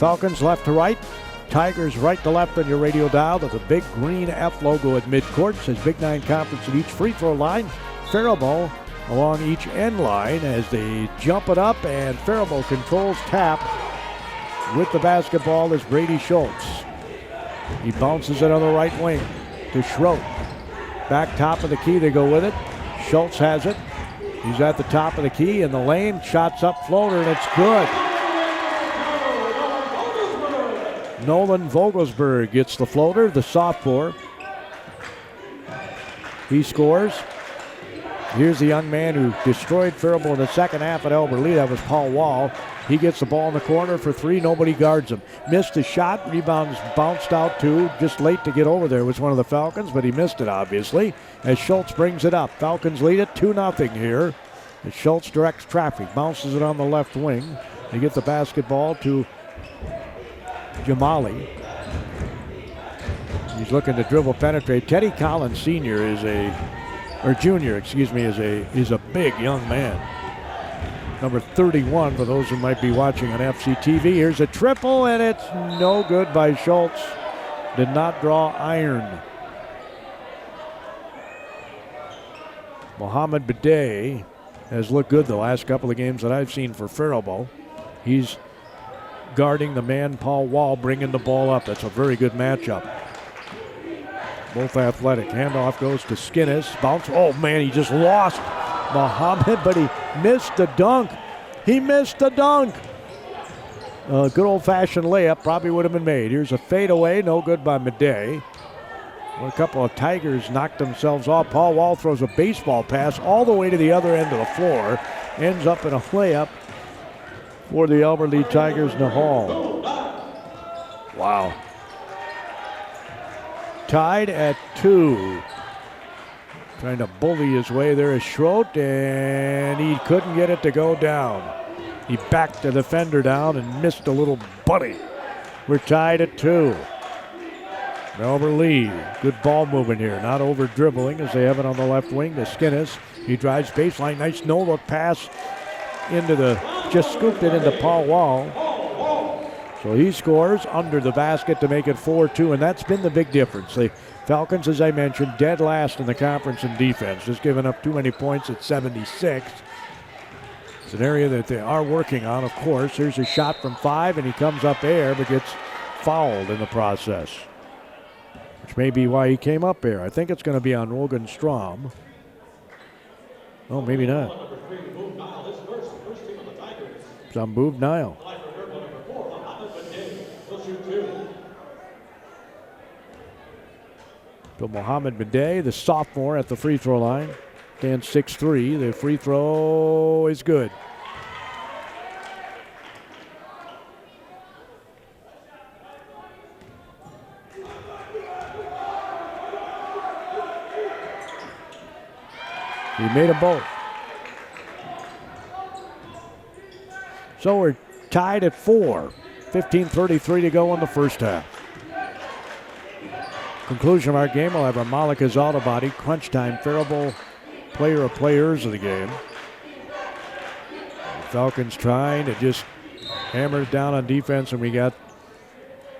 Falcons left to right. Tigers right to left on your radio dial. There's a big green F logo at midcourt. It says Big Nine Conference at each free throw line. Faribault along each end line as they jump it up, and Faribault controls tap with the basketball is Brady Schultz. He bounces it on the right wing to Schroet. Back top of the key, they go with it. Schultz has it. He's at the top of the key in the lane. Shots up floater, and it's good. Nolan Vogelsberg gets the floater, the sophomore. He scores. Here's the young man who destroyed Faribault in the second half at Albert Lee. That was Paul Wall. He gets the ball in the corner for three. Nobody guards him. Missed a shot. Rebounds bounced out too. Just late to get over there was one of the Falcons, but he missed it, obviously, as Schultz brings it up. Falcons lead it 2-0 here. As Schultz directs traffic. Bounces it on the left wing. They get the basketball to Jamali. He's looking to dribble penetrate. Teddy Collins Sr. is a big young man. Number 31 for those who might be watching on FCTV. Here's a triple, and it's no good by Schultz. Did not draw iron. Mohamed Bidet has looked good the last couple of games that I've seen for Faribault. He's guarding the man Paul Wall, bringing the ball up. That's a very good matchup. Both athletic. Handoff goes to Skinnis. Bounce. Oh, man, he just lost Mohamed, but he missed the dunk. He missed the dunk. Good old-fashioned layup probably would have been made. Here's a fadeaway. No good by Midday. Well, a couple of Tigers knocked themselves off. Paul Wall throws a baseball pass all the way to the other end of the floor. Ends up in a layup for the Albert Lee Tigers in the hall. Wow. Tied at 2. Trying to bully his way there is Schroet, and he couldn't get it to go down. He backed the defender down and missed a little buddy. We're tied at 2. Albert Lee, good ball movement here. Not over dribbling as they have it on the left wing to Skinnis. He drives baseline. Nice no-look pass just scooped it into Paul Wall. So he scores under the basket to make it 4-2, and that's been the big difference. The Falcons, as I mentioned, dead last in the conference in defense, just giving up too many points at 76. It's an area that they are working on, of course. Here's a shot from 5, and he comes up air, but gets fouled in the process, which may be why he came up there. I think it's going to be on Rogan Strom. Oh, maybe not. It's on Boov Nile. So Mohamed Bidet, the sophomore, at the free throw line. Stands 6'3". The free throw is good. He made them both. So we're tied at 4. 15:33 to go in the first half. Conclusion of our game, we'll have our Malika's Auto Body crunch time Faribault player of players of the game. The Falcons trying to just hammer it down on defense, and we got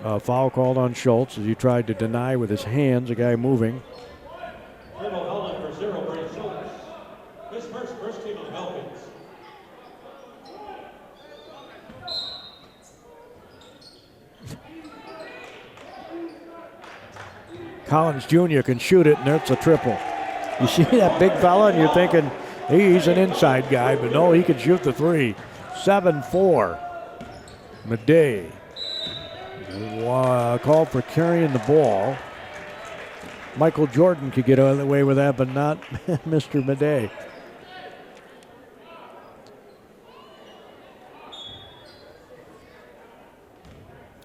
a foul called on Schultz as he tried to deny with his hands a guy moving. Collins Jr. can shoot it, and it's a triple. You see that big fella, and you're thinking, he's an inside guy, but no, he can shoot the 3. 7-4. Midday. Called for carrying the ball. Michael Jordan could get away with that, but not Mr. Midday.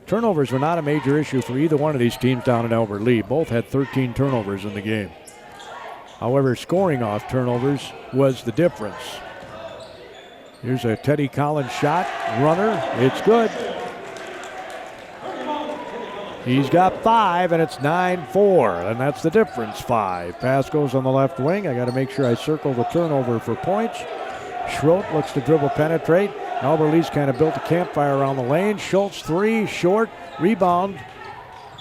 Turnovers were not a major issue for either one of these teams down in Albert Lee. Both had 13 turnovers in the game. However, scoring off turnovers was the difference. Here's a Teddy Collins shot. Runner. It's good. He's got 5, and it's 9-4, and that's the difference, 5. Pass goes on the left wing. I got to make sure I circle the turnover for points. Schroet looks to dribble penetrate. Albert Lee's kind of built a campfire around the lane. Schultz, three, short, rebound.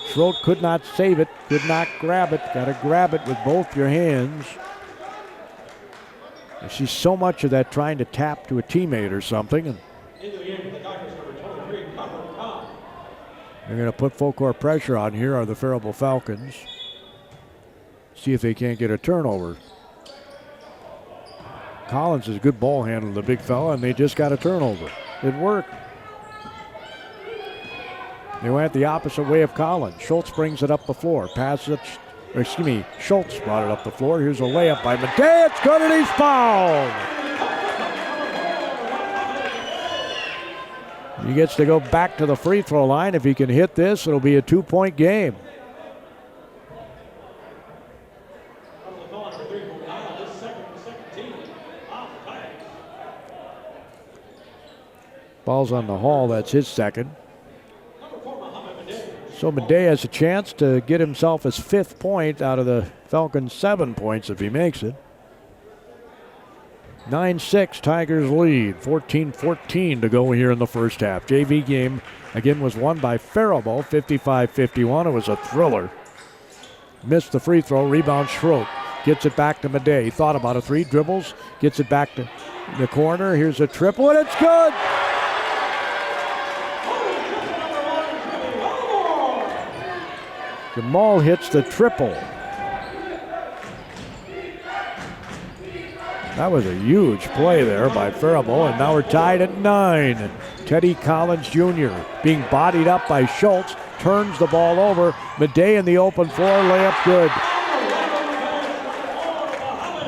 Schrodt could not save it, could not grab it. Got to grab it with both your hands. I see so much of that trying to tap to a teammate or something. And they're going to put full court pressure on here are the Faribault Falcons. See if they can't get a turnover. Collins is a good ball handler, the big fella, and they just got a turnover. It worked. They went the opposite way of Collins. Schultz brings it up the floor. Passes it, Schultz brought it up the floor. Here's a layup by Madej. It's good and he's fouled. He gets to go back to the free throw line. If he can hit this, it'll be a 2-point game. Ball's on the Hall. That's his second. So Madej has a chance to get himself his 5th point out of the Falcons' 7 points if he makes it. 9-6 Tigers lead. 14-14 to go here in the first half. JV game again was won by Faribault, 55-51. It was a thriller. Missed the free throw. Rebound Schrodt. Gets it back to Madej. He thought about a three. Dribbles. Gets it back to the corner. Here's a triple and it's good. Jamal hits the triple. That was a huge play there by Faribault, and now we're tied at 9. Teddy Collins Jr. being bodied up by Schultz, turns the ball over. Madej in the open floor, layup good.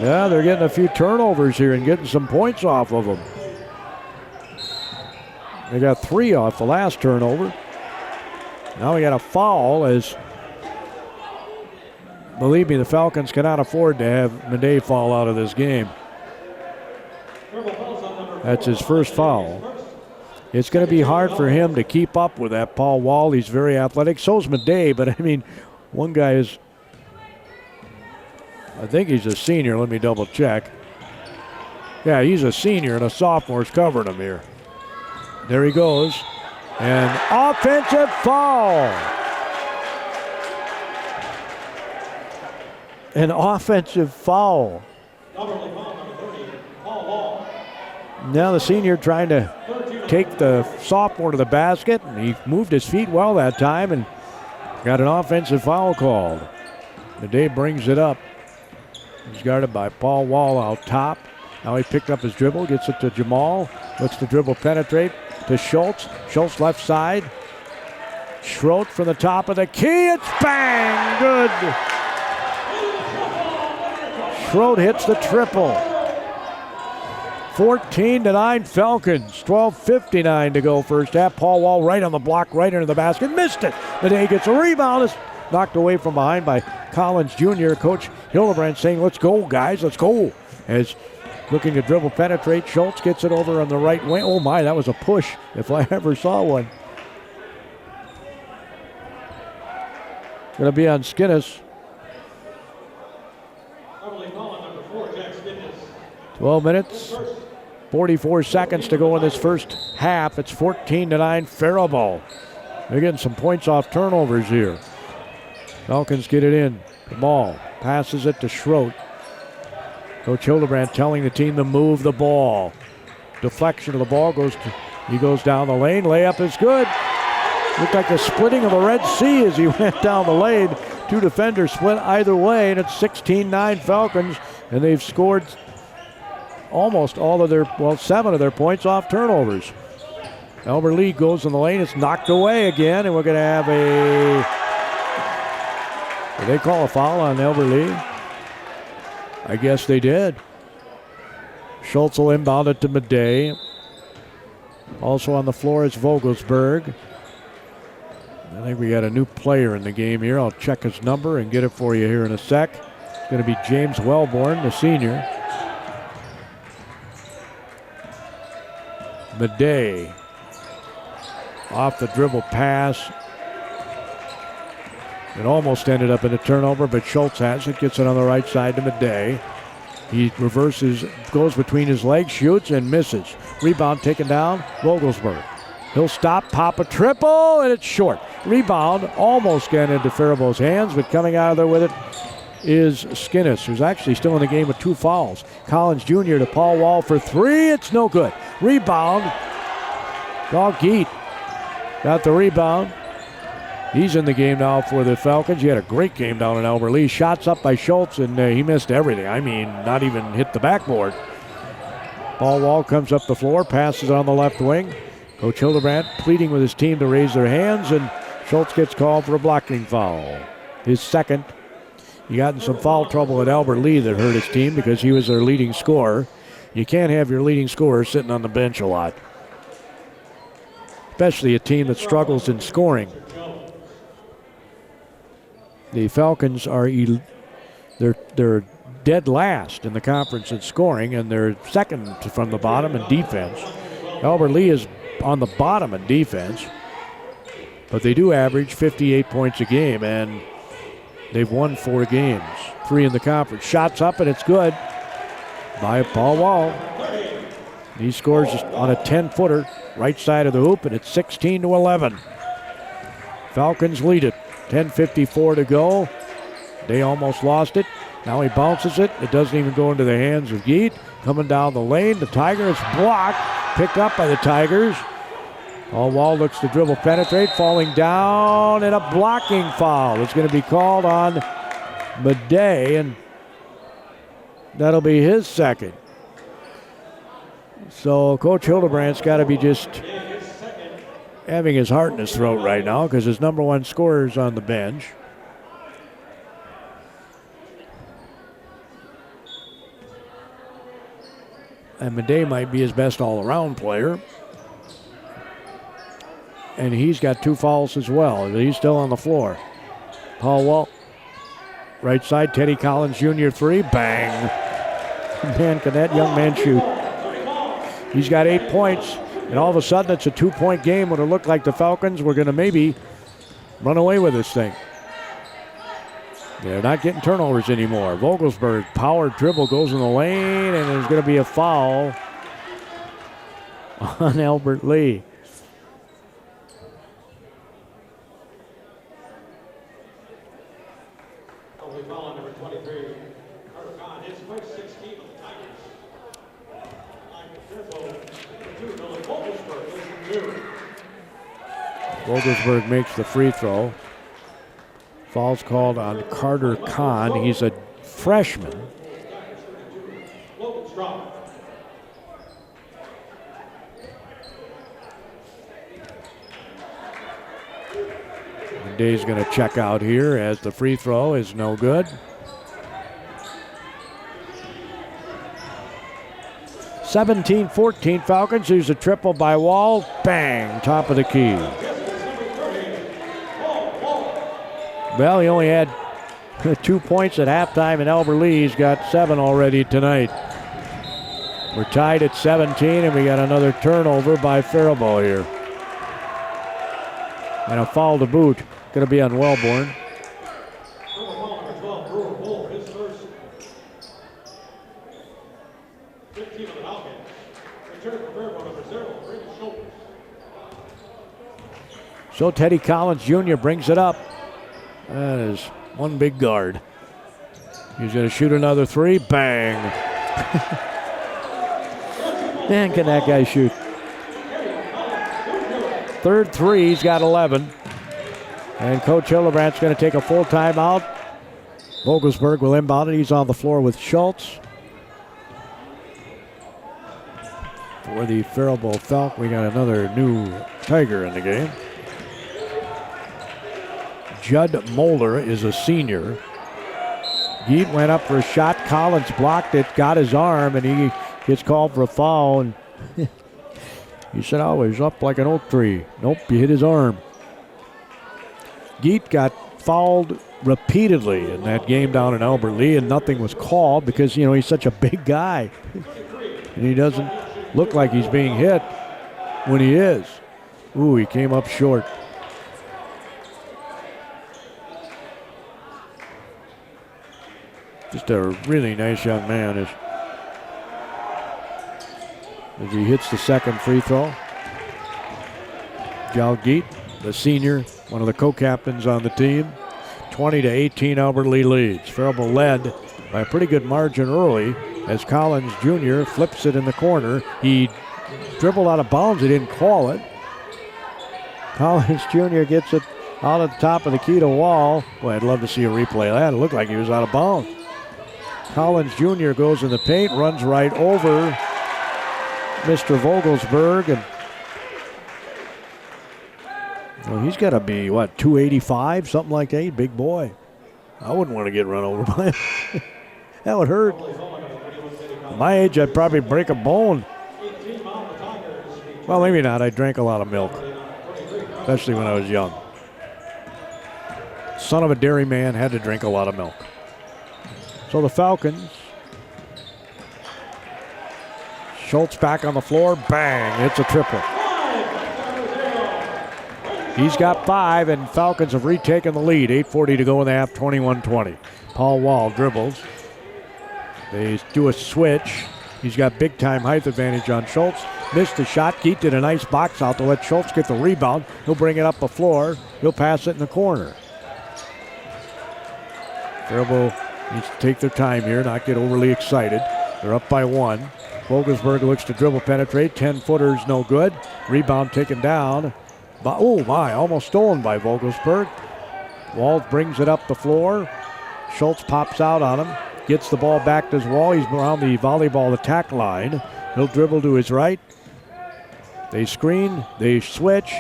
Yeah, they're getting a few turnovers here and getting some points off of them. They got 3 off the last turnover. Now we got a foul as, believe me, the Falcons cannot afford to have Madej fall out of this game. That's his first foul. It's going to be hard for him to keep up with that Paul Wall. He's very athletic. So's Madej, but I mean, one guy is, I think he's a senior. Let me double check. Yeah, he's a senior and a sophomore's covering him here. There he goes. And offensive foul. An offensive foul. Now the senior trying to take the sophomore to the basket. And he moved his feet well that time and got an offensive foul called. Madej brings it up. He's guarded by Paul Wall out top. Now he picked up his dribble, gets it to Jamal. Looks to dribble penetrate to Schultz. Schultz left side. Schrodt from the top of the key. It's bang! Good. Schrodt hits the triple. 14-9 Falcons. 12:59 to go first half. Paul Wall right on the block, right into the basket. Missed it. Madej gets a rebound. It's knocked away from behind by Collins Jr. Coach Hildebrand saying, let's go, guys, let's go. As looking to dribble penetrate, Schultz gets it over on the right wing. Oh my, that was a push if I ever saw one. Going to be on Skinnis. 12 minutes, 44 seconds to go in this first half. It's 14-9 Faribault. They're getting some points off turnovers here. Falcons get it in. The ball passes it to Schrodt. Coach Hildebrand telling the team to move the ball. Deflection of the ball he goes down the lane. Layup is good. Looked like the splitting of the Red Sea as he went down the lane. 2 defenders split either way, and it's 16-9 Falcons, and they've scored almost all of their, 7 of their points off turnovers. Albert Lee goes in the lane. It's knocked away again, and we're going to have did they call a foul on Albert Lee? I guess they did. Schultz will inbound it to Madej. Also on the floor is Vogelsberg. I think we got a new player in the game here. I'll check his number and get it for you here in a sec. It's going to be James Wellborn, the senior. Madej off the dribble pass. It almost ended up in a turnover, but Schultz has it. Gets it on the right side to Madej. He reverses, goes between his legs, shoots, and misses. Rebound taken down, Vogelsberg. He'll stop, pop a triple, and it's short. Rebound almost getting into Faribault's hands, but coming out of there with it is Skinnis, who's actually still in the game with 2 fouls. Collins Jr. to Paul Wall for 3. It's no good. Rebound. Geet got the rebound. He's in the game now for the Falcons. He had a great game down in Albert Lee. Shots up by Schultz, and he missed everything. I mean, not even hit the backboard. Paul Wall comes up the floor, passes on the left wing. Coach Hildebrandt pleading with his team to raise their hands, and Schultz gets called for a blocking foul. His second. He got in some foul trouble at Albert Lee that hurt his team because he was their leading scorer. You can't have your leading scorer sitting on the bench a lot, especially a team that struggles in scoring. The Falcons are they're dead last in the conference in scoring, and they're second from the bottom in defense. Albert Lee is on the bottom in defense, but they do average 58 points a game, and they've won 4 games, 3 in the conference. Shots up, and it's good by Paul Wall. He scores on a 10-footer, right side of the hoop, and it's 16-11. Falcons lead it. 10:54 to go. They almost lost it. Now he bounces it. It doesn't even go into the hands of Geet. Coming down the lane. The Tigers blocked. Picked up by the Tigers. Paul Wall looks to dribble, penetrate, falling down, and a blocking foul is going to be called on Madej, and that'll be his second. So Coach Hildebrandt's got to be just having his heart in his throat right now because his number 1 scorer is on the bench. And Madej might be his best all-around player. And he's got 2 fouls as well. He's still on the floor. Paul Wall, right side, Teddy Collins Jr. 3, bang. Man, can that young man shoot. He's got 8 points. And all of a sudden, it's a 2-point game when it looked like the Falcons were going to maybe run away with this thing. They're not getting turnovers anymore. Vogelsberg, power dribble, goes in the lane, and there's going to be a foul on Albert Lee. Vogelsberg makes the free throw. Foul's called on Carter Kahn. He's a freshman. Day's going to check out here as the free throw is no good. (17-14) Falcons. There's a triple by Wall. Bang! Top of the key. Well, he only had 2 points at halftime, and Albert Lee's got 7 already tonight. We're tied at 17, and we got another turnover by Faribault here. And a foul to boot. Going to be on Wellborn. So Teddy Collins Jr. brings it up. That is one big guard. He's going to shoot another 3. Bang. Man, can that guy shoot. Third 3, he's got 11. And Coach Hildebrandt's going to take a full timeout. Vogelsberg will inbound it. He's on the floor with Schultz. For the Faribault Falcons, we got another new Tiger in the game. Judd Moeller is a senior. Geet went up for a shot. Collins blocked it, got his arm, and he gets called for a foul. And he said, "Oh, he's up like an oak tree." Nope, he hit his arm. Geet got fouled repeatedly in that game down in Albert Lee, and nothing was called because, you know, he's such a big guy. And he doesn't look like he's being hit when he is. Ooh, he came up short. Just a really nice young man. as he hits the second free throw. Jalgeet, the senior, one of the co-captains on the team. 20-18 Albert Lee leads. Faribault led by a pretty good margin early as Collins Jr. flips it in the corner. He dribbled out of bounds. He didn't call it. Collins Jr. gets it out at the top of the key to Wall. Boy, I'd love to see a replay of that. It looked like he was out of bounds. Collins Jr. goes in the paint, runs right over Mr. Vogelsberg, and well, he's got to be, 285, something like that. Big boy. I wouldn't want to get run over by him. That would hurt. At my age, I'd probably break a bone. Well, maybe not. I drank a lot of milk, especially when I was young. Son of a dairyman, had to drink a lot of milk. So the Falcons. Schultz back on the floor. Bang. It's a triple. He's got 5, and Falcons have retaken the lead. 8:40 to go in the half, 21-20. Paul Wall dribbles. They do a switch. He's got big-time height advantage on Schultz. Missed the shot. Geet did a nice box out to let Schultz get the rebound. He'll bring it up the floor. He'll pass it in the corner. Faribault needs to take their time here, not get overly excited. They're up by 1. Vogelsberg looks to dribble penetrate. 10-footers, no good. Rebound taken down. Oh my, almost stolen by Vogelsberg. Wall brings it up the floor. Schultz pops out on him. Gets the ball back to his Wall. He's around the volleyball attack line. He'll dribble to his right. They screen. They switch.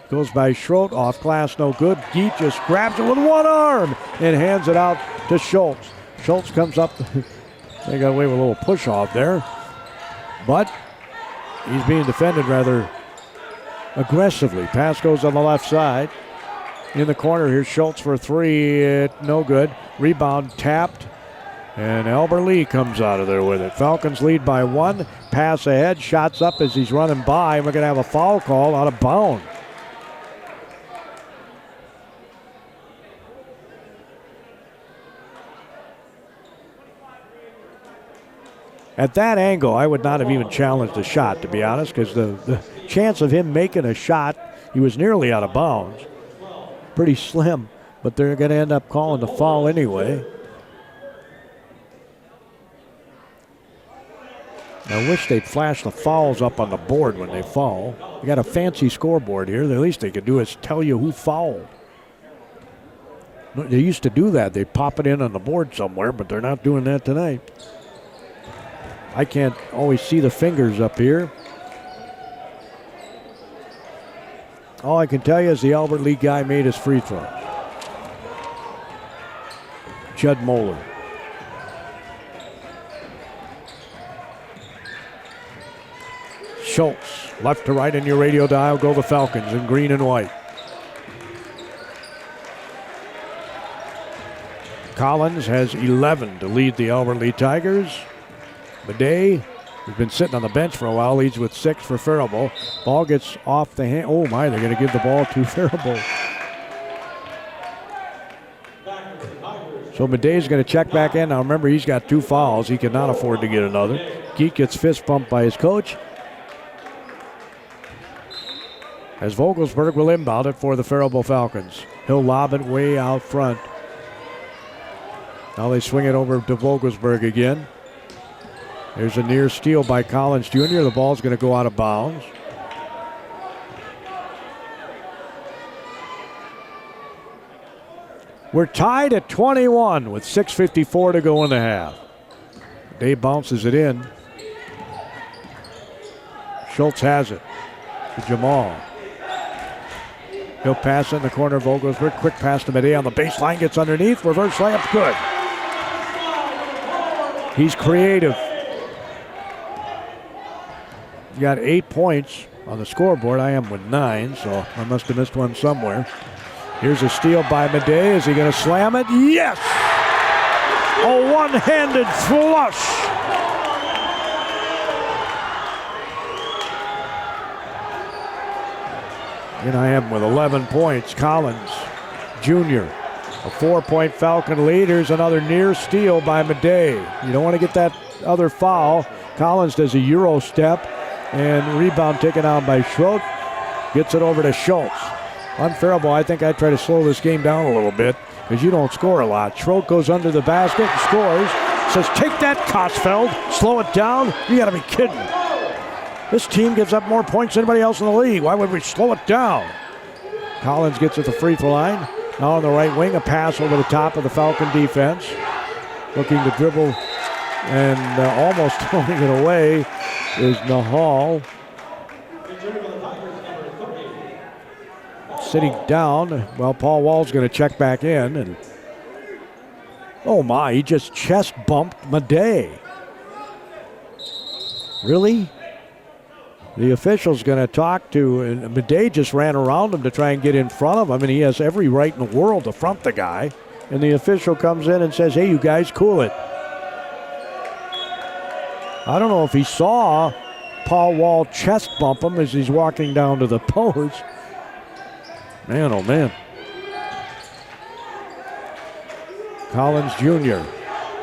Goes by Schrodt. Off glass, no good. Geet just grabs it with one arm and hands it out to Schultz. Schultz comes up. They got away with a little push off there. But he's being defended rather aggressively. Pass goes on the left side. In the corner, here's Schultz for 3. No good. Rebound tapped. And Albert Lee comes out of there with it. Falcons lead by 1. Pass ahead. Shots up as he's running by. We're going to have a foul call out of bounds. At that angle, I would not have even challenged the shot, to be honest, because the chance of him making a shot, he was nearly out of bounds. Pretty slim, but they're going to end up calling the foul anyway. I wish they'd flash the fouls up on the board when they foul. You got a fancy scoreboard here. The least they could do is tell you who fouled. They used to do that. They pop it in on the board somewhere, but they're not doing that tonight. I can't always see the fingers up here. All I can tell you is the Albert Lee guy made his free throws. Judd Moeller. Schultz, left to right in your radio dial, go the Falcons in green and white. Collins has 11 to lead the Albert Lee Tigers. Bidet, who's been sitting on the bench for a while, leads with 6 for Faribault. Ball gets off the hand. Oh my, they're going to give the ball to Faribault. So Bidet's going to check back in. Now remember, he's got 2 fouls. He cannot afford to get another. Geet gets fist bumped by his coach. As Vogelsberg will inbound it for the Faribault Falcons. He'll lob it way out front. Now they swing it over to Vogelsberg again. There's a near steal by Collins Jr. The ball's going to go out of bounds. We're tied at 21 with 6:54 to go in the half. Dave bounces it in. Schultz has it to Jamal. He'll pass it in the corner of Vogelsberg. Quick pass to Bidet on the baseline. Gets underneath. Reverse layup. Good. He's creative. He got 8 points on the scoreboard. I am with 9, so I must have missed one somewhere. Here's a steal by Bidet. Is he going to slam it? Yes! A one-handed flush. And I am with 11 points. Collins Jr. A 4-point Falcon lead. Here's another near steal by Bidet. You don't want to get that other foul. Collins does a Euro step. And rebound taken out by Schrodt. Gets it over to Schultz. On Faribault, I think I try to slow this game down a little bit because you don't score a lot. Schrodt goes under the basket and scores. Says, take that, Kosfeld. Slow it down. You got to be kidding. This team gives up more points than anybody else in the league. Why would we slow it down? Collins gets at the free throw line. Now on the right wing, a pass over the top of the Falcon defense. Looking to dribble and almost throwing it away is Nahal. Sitting down. Well, Paul Wall's going to check back in. And oh my, he just chest bumped Madej. Really? The official's going to talk to, and Madej just ran around him to try and get in front of him, and he has every right in the world to front the guy. And the official comes in and says, hey, you guys, cool it. I don't know if he saw Paul Wall chest bump him as he's walking down to the post. Man, oh man. Collins Jr.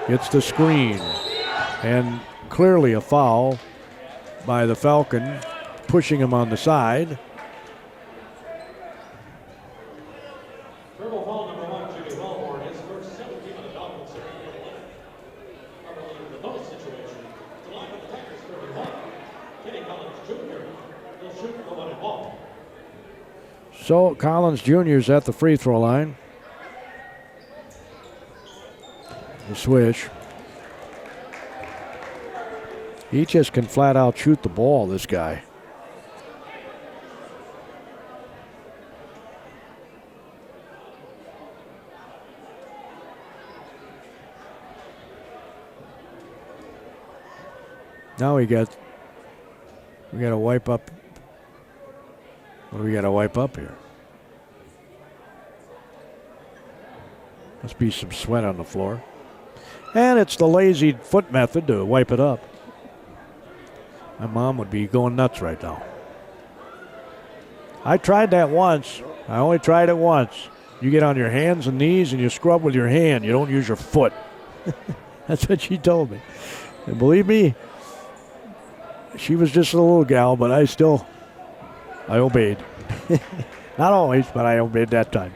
gets the screen, and clearly a foul by the Falcon, pushing him on the side. So Collins Jr. is at the free throw line. The swish. He just can flat out shoot the ball, this guy. Now we got to wipe up. What do we got to wipe up here? Must be some sweat on the floor. And it's the lazy foot method to wipe it up. My mom would be going nuts right now. I tried that once. I only tried it once. You get on your hands and knees and you scrub with your hand. You don't use your foot. That's what she told me. And believe me, she was just a little gal, but I obeyed. Not always, but I obeyed that time.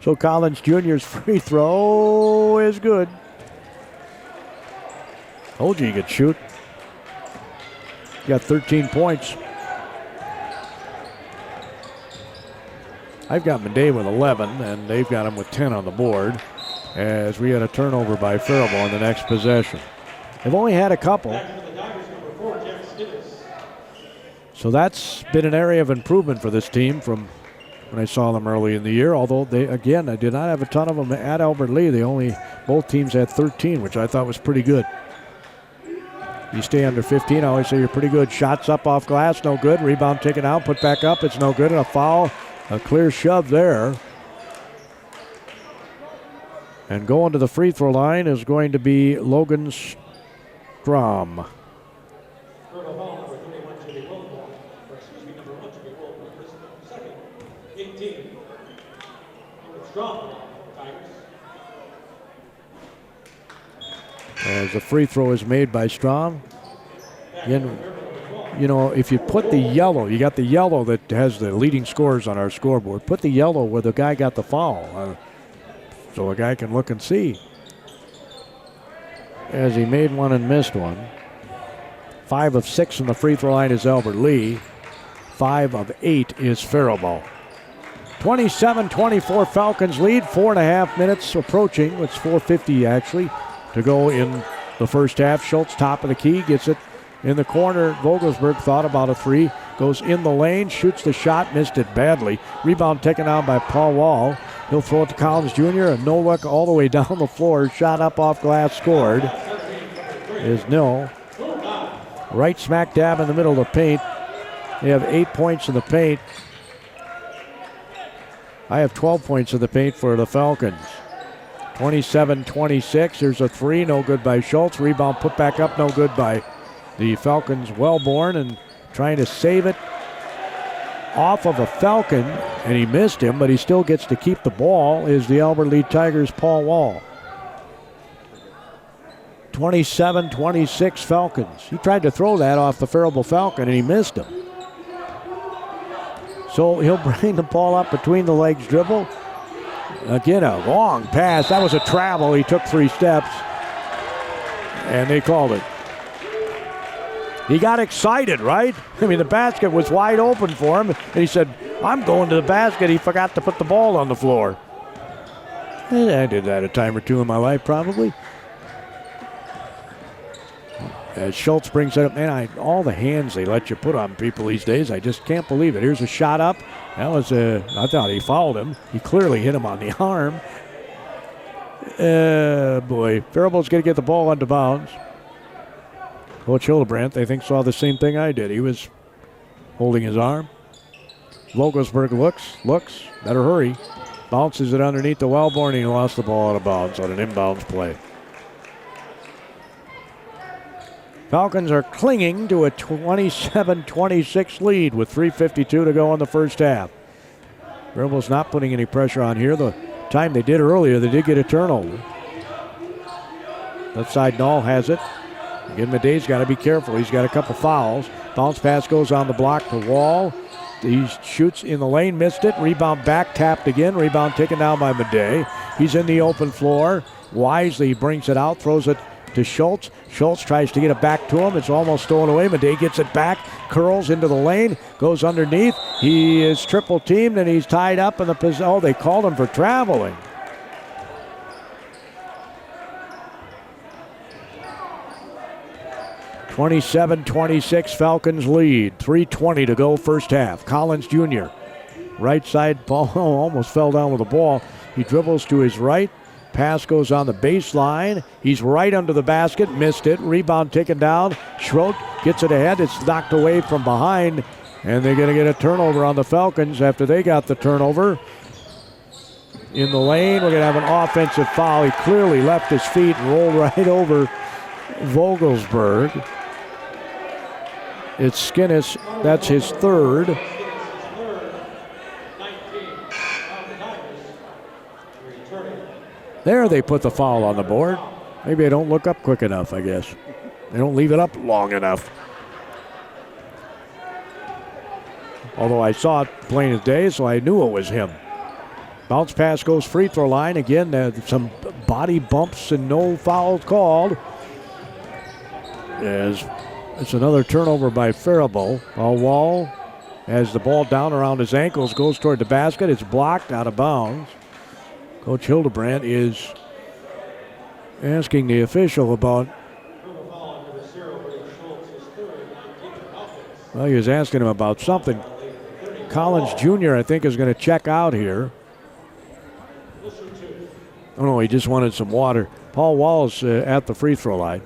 So Collins Jr.'s free throw is good. Told you he could shoot. He got 13 points. I've got Madej with 11, and they've got him with 10 on the board as we had a turnover by Faribault in the next possession. They've only had a couple. So that's been an area of improvement for this team from when I saw them early in the year, although I did not have a ton of them at Albert Lee. Both teams had 13, which I thought was pretty good. You stay under 15, I always say you're pretty good. Shots up off glass, no good. Rebound taken out, put back up, it's no good. And a foul, a clear shove there. And going to the free throw line is going to be Logan Strom. As the free throw is made by Strom. Again, you know, if you put the yellow, you got the yellow that has the leading scores on our scoreboard. Put the yellow where the guy got the foul so a guy can look and see. As he made one and missed one. 5 of 6 from the free throw line is Albert Lee. 5 of 8 is Faribault. 27-24 Falcons lead. 4.5 minutes approaching. It's 4:50 actually to go in the first half. Schultz, top of the key, gets it in the corner. Vogelsberg thought about a three. Goes in the lane, shoots the shot, missed it badly. Rebound taken out by Paul Wall. He'll throw it to Collins Jr. A no look all the way down the floor. Shot up off glass, scored. Is nil. Right smack dab in the middle of the paint. They have 8 points in the paint. I have 12 points in the paint for the Falcons. 27-26. Here's a three, no good by Schultz. Rebound put back up, no good by the Falcons. Wellborn and trying to save it off of a Falcon, and he missed him, but he still gets to keep the ball, is the Albert Lee Tigers' Paul Wall. 27-26 Falcons. He tried to throw that off the Faribault Falcon and he missed him. So he'll bring the ball up between the legs dribble. Again, a long pass. That was a travel. He took 3 steps. And they called it. He got excited, right? I mean, the basket was wide open for him. And he said, I'm going to the basket. He forgot to put the ball on the floor. And I did that a time or two in my life, probably. As Schultz brings it up, man, all the hands they let you put on people these days, I just can't believe it. Here's a shot up. That was I thought he fouled him. He clearly hit him on the arm. Boy, Faribault's going to get the ball onto bounds. Coach Hildebrandt, I think, saw the same thing I did. He was holding his arm. Vogelsberg looks, better hurry. Bounces it underneath the Wellborn. He lost the ball out of bounds on an inbounds play. Falcons are clinging to a 27-26 lead with 3:52 to go in the first half. Faribault's not putting any pressure on here. The time they did earlier, they did get a turnover. Left side, Null has it. Again, Madej's got to be careful. He's got a couple fouls. Bounce pass goes on the block to Wall. He shoots in the lane, missed it. Rebound back, tapped again. Rebound taken down by Madej. He's in the open floor. Wisely brings it out, throws it to Schultz. Schultz tries to get it back to him. It's almost stolen away. Madej gets it back, curls into the lane, goes underneath. He is triple teamed and he's tied up in the position. Oh, they called him for traveling. (27-26) Falcons lead. 3:20 to go first half. Collins Jr. Right side ball. Almost fell down with the ball. He dribbles to his right. Pass goes on the baseline. He's right under the basket. Missed it. Rebound taken down. Schrodt gets it ahead. It's knocked away from behind. And they're going to get a turnover on the Falcons after they got the turnover. In the lane, we're going to have an offensive foul. He clearly left his feet and rolled right over Vogelsberg. It's Skinnis. That's his third. There they put the foul on the board. Maybe they don't look up quick enough, I guess. They don't leave it up long enough. Although I saw it plain as day, so I knew it was him. Bounce pass goes free throw line. Again, some body bumps and no fouls called. As it's another turnover by Faribault. Wall has the ball down around his ankles, goes toward the basket. It's blocked out of bounds. Coach Hildebrandt is asking the official about. Well, he was asking him about something. Collins Jr., I think, is going to check out here. Oh, no, he just wanted some water. Paul Wall's at the free throw line.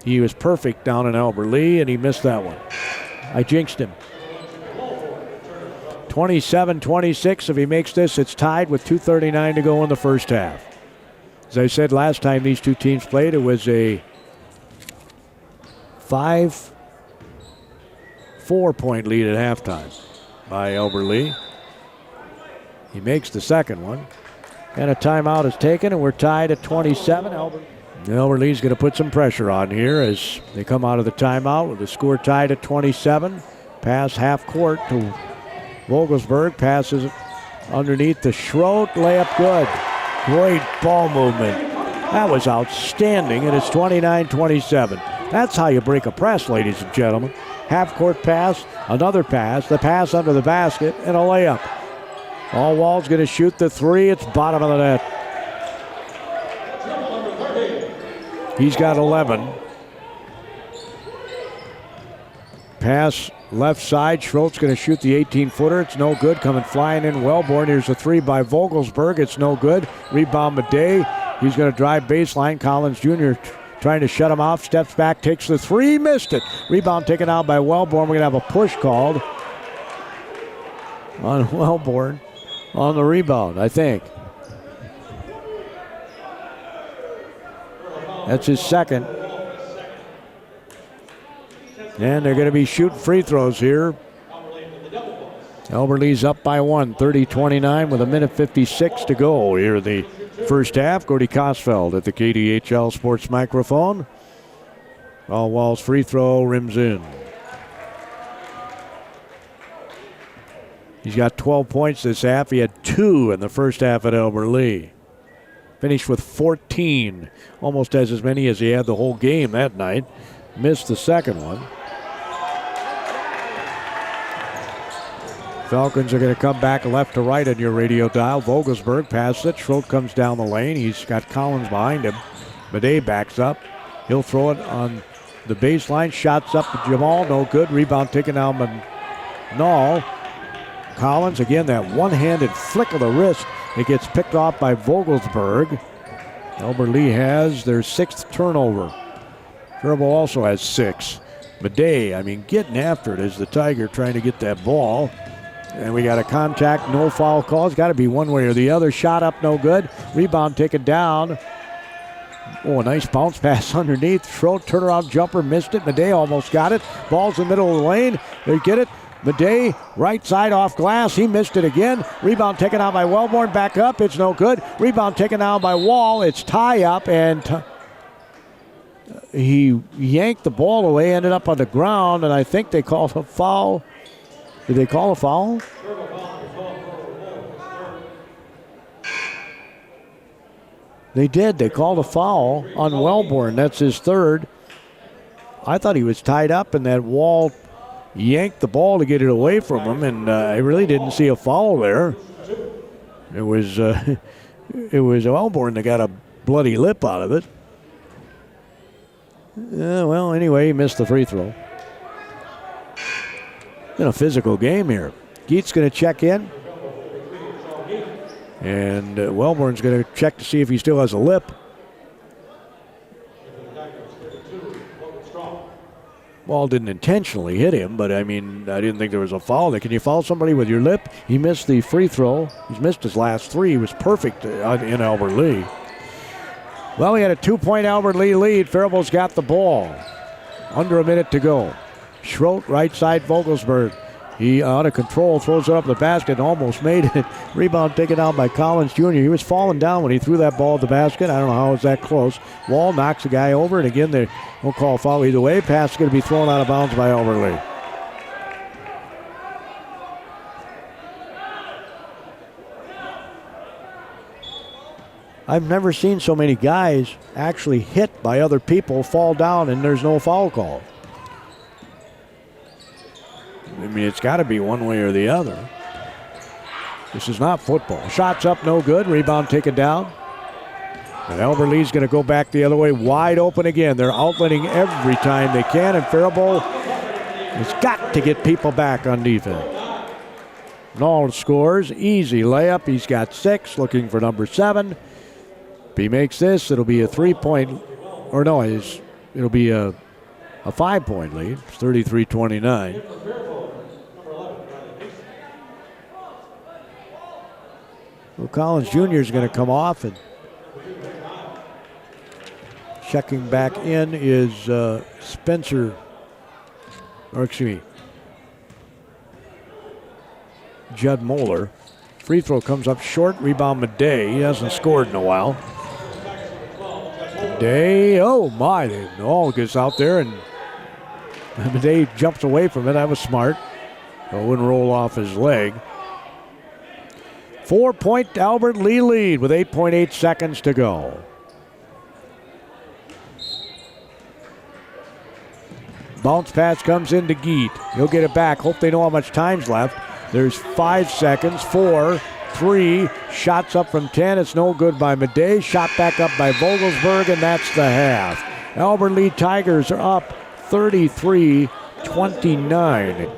He was perfect down in Albert Lee, and he missed that one. I jinxed him. 27-26. If he makes this, it's tied with 2:39 to go in the first half. As I said last time these two teams played, it was a 4-point lead at halftime by Albert Lee. He makes the second one. And a timeout is taken, and we're tied at 27. Albert Lee's going to put some pressure on here as they come out of the timeout with the score tied at 27. Pass half court to Vogelsberg. Passes it underneath the Schrodt. Layup good. Great ball movement. That was outstanding, and it's 29-27. That's how you break a press, ladies and gentlemen. Half court pass, another pass, the pass under the basket, and a layup. Wall's going to shoot the three. It's bottom of the net. He's got 11. Pass left side. Schrott's going to shoot the 18-footer. It's no good. Coming flying in Wellborn. Here's a three by Vogelsberg. It's no good. Rebound Madej. He's going to drive baseline. Collins Jr. trying to shut him off. Steps back, takes the three. Missed it. Rebound taken out by Wellborn. We're going to have a push called on Wellborn on the rebound, I think. That's his second. And they're going to be shooting free throws here. Albert Lee's up by one, 30-29 with 1:56 to go here in the first half. Gordy Kosfeld at the KDHL Sports microphone. Wall's free throw rims in. He's got 12 points this half. He had 2 in the first half at Albert Lee. Finished with 14, almost as many as he had the whole game that night. Missed the second one. Falcons are going to come back left to right on your radio dial. Vogelsberg passes it. Schrodt comes down the lane. He's got Collins behind him. Bidet backs up. He'll throw it on the baseline. Shots up to Jamal. No good. Rebound taken out by Nall. Collins, again, that one-handed flick of the wrist. It gets picked off by Vogelsberg. Albert Lee has their 6th turnover. Faribault also has 6. Bidet, getting after it as the Tiger trying to get that ball. And we got a contact, no foul call. It's got to be one way or the other. Shot up, no good. Rebound taken down. Oh, a nice bounce pass underneath. Schrodt, turnaround jumper, missed it. Bidet almost got it. Ball's in the middle of the lane. They get it. Bidet, right side off glass. He missed it again. Rebound taken out by Wellborn. Back up. It's no good. Rebound taken out by Wall. It's tie up, and he yanked the ball away, ended up on the ground, and I think they called a foul. Did they call a foul? They did. They called a foul on Wellborn. That's his 3rd. I thought he was tied up, and that Wall yanked the ball to get it away from him, and I really didn't see a foul there. It was Wellborn that got a bloody lip out of it. Well, anyway, he missed the free throw. Been a physical game here. Geet's going to check in. And Wellborn's going to check to see if he still has a lip. Ball didn't intentionally hit him, but I didn't think there was a foul there. Can you foul somebody with your lip? He missed the free throw. He's missed his last 3. He was perfect in Albert Lee. Well, we had a 2-point Albert Lee lead. Faribault's got the ball. Under a minute to go. Schrodt, right side, Vogelsberg. He out of control, throws it up the basket, and almost made it. Rebound taken out by Collins Jr. He was falling down when he threw that ball at the basket. I don't know how it was that close. Wall knocks the guy over, and again, they won't call a foul either way. Pass is going to be thrown out of bounds by Albert Lee. I've never seen so many guys actually hit by other people, fall down, and there's no foul call. It's got to be one way or the other. This is not football. Shots up, no good. Rebound taken down. And Albert Lee's going to go back the other way, wide open again. They're outletting every time they can, and Faribault has got to get people back on defense. Nall scores, easy layup. He's got 6, looking for number 7. If he makes this, it'll be a 3-point, or no, it'll be a 5-point lead. It's 33-29. Well, Collins Jr. is going to come off, and checking back in is Judd Moeller. Free throw comes up short, rebound Bidet. He hasn't scored in a while. Bidet, oh my, Nall gets out there, and Bidet jumps away from it. That was smart. It wouldn't roll off his leg. 4-point Albert Lee lead with 8.8 seconds to go. Bounce pass comes into Geet. He'll get it back. Hope they know how much time's left. There's 5 seconds. 4, 3. Shots up from 10. It's no good by Bidet. Shot back up by Vogelsberg, and that's the half. Albert Lee Tigers are up 33-29.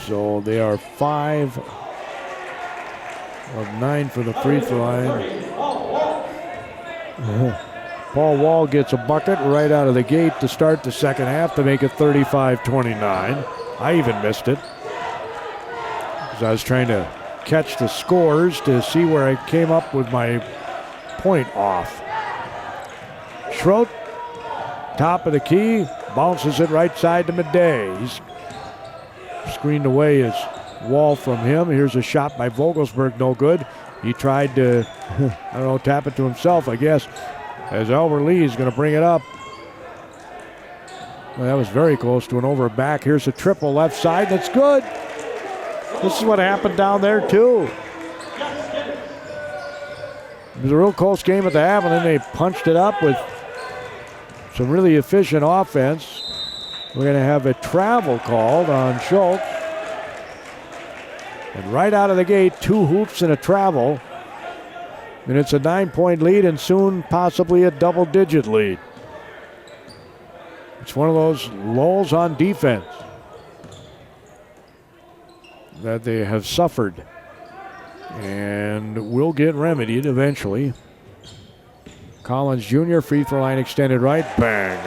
So they are 5 of 9 for the free throw line. Paul Wall gets a bucket right out of the gate to start the second half to make it 35-29. I even missed it because I was trying to catch the scores to see where I came up with my point off. Schrodt, top of the key, bounces it right side to Bidet. He's screened away his Wall from him. Here's a shot by Vogelsberg, no good. He tried to, I don't know, tap it to himself, I guess, as Albert Lee is going to bring it up. Well, that was very close to an over back. Here's a triple left side. That's good. This is what happened down there, too. It was a real close game at the half, and then they punched it up with some really efficient offense. We're going to have a travel called on Schultz. And right out of the gate, 2 hoops and a travel. And it's a 9-point lead and soon possibly a double-digit lead. It's one of those lulls on defense that they have suffered and will get remedied eventually. Collins Jr., free throw line extended right, bang.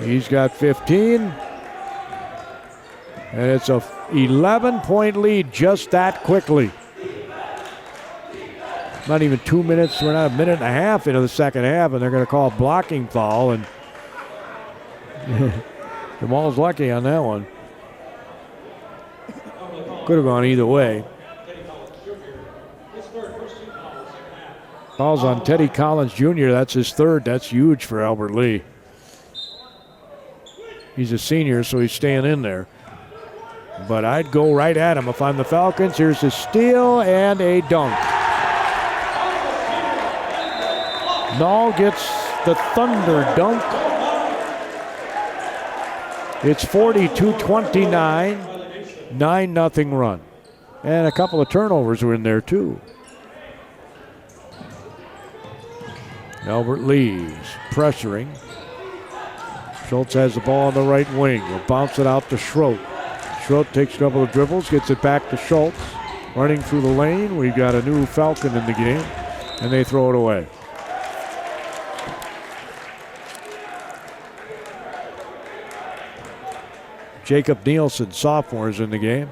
He's got 15. And it's a 11-point lead just that quickly. Not even 2 minutes, we're not a minute and a half into the second half, and they're going to call a blocking foul, and Jamal's lucky on that one. Could have gone either way. Fouls on Teddy Collins Jr., that's his third. That's huge for Albert Lee. He's a senior, so he's staying in there. But I'd go right at him if I'm the Falcons. Here's a steal and a dunk. Nall gets the Thunder dunk. It's 42-29, 9-0 run. And a couple of turnovers were in there too. Albert Lee's pressuring. Schultz has the ball on the right wing. He'll bounce it out to Schrodt. Schrodt takes a couple of dribbles, gets it back to Schultz. Running through the lane. We've got a new Falcon in the game, and they throw it away. Jacob Nielsen, sophomore, is in the game.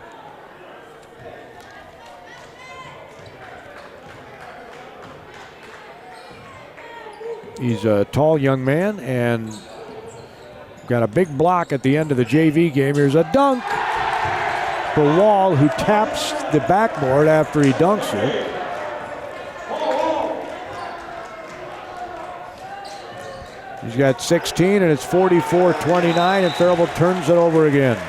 He's a tall young man and got a big block at the end of the JV game. Here's a dunk for Wall, who taps the backboard after he dunks it. He's got 16, and it's 44-29, and Faribault turns it over again.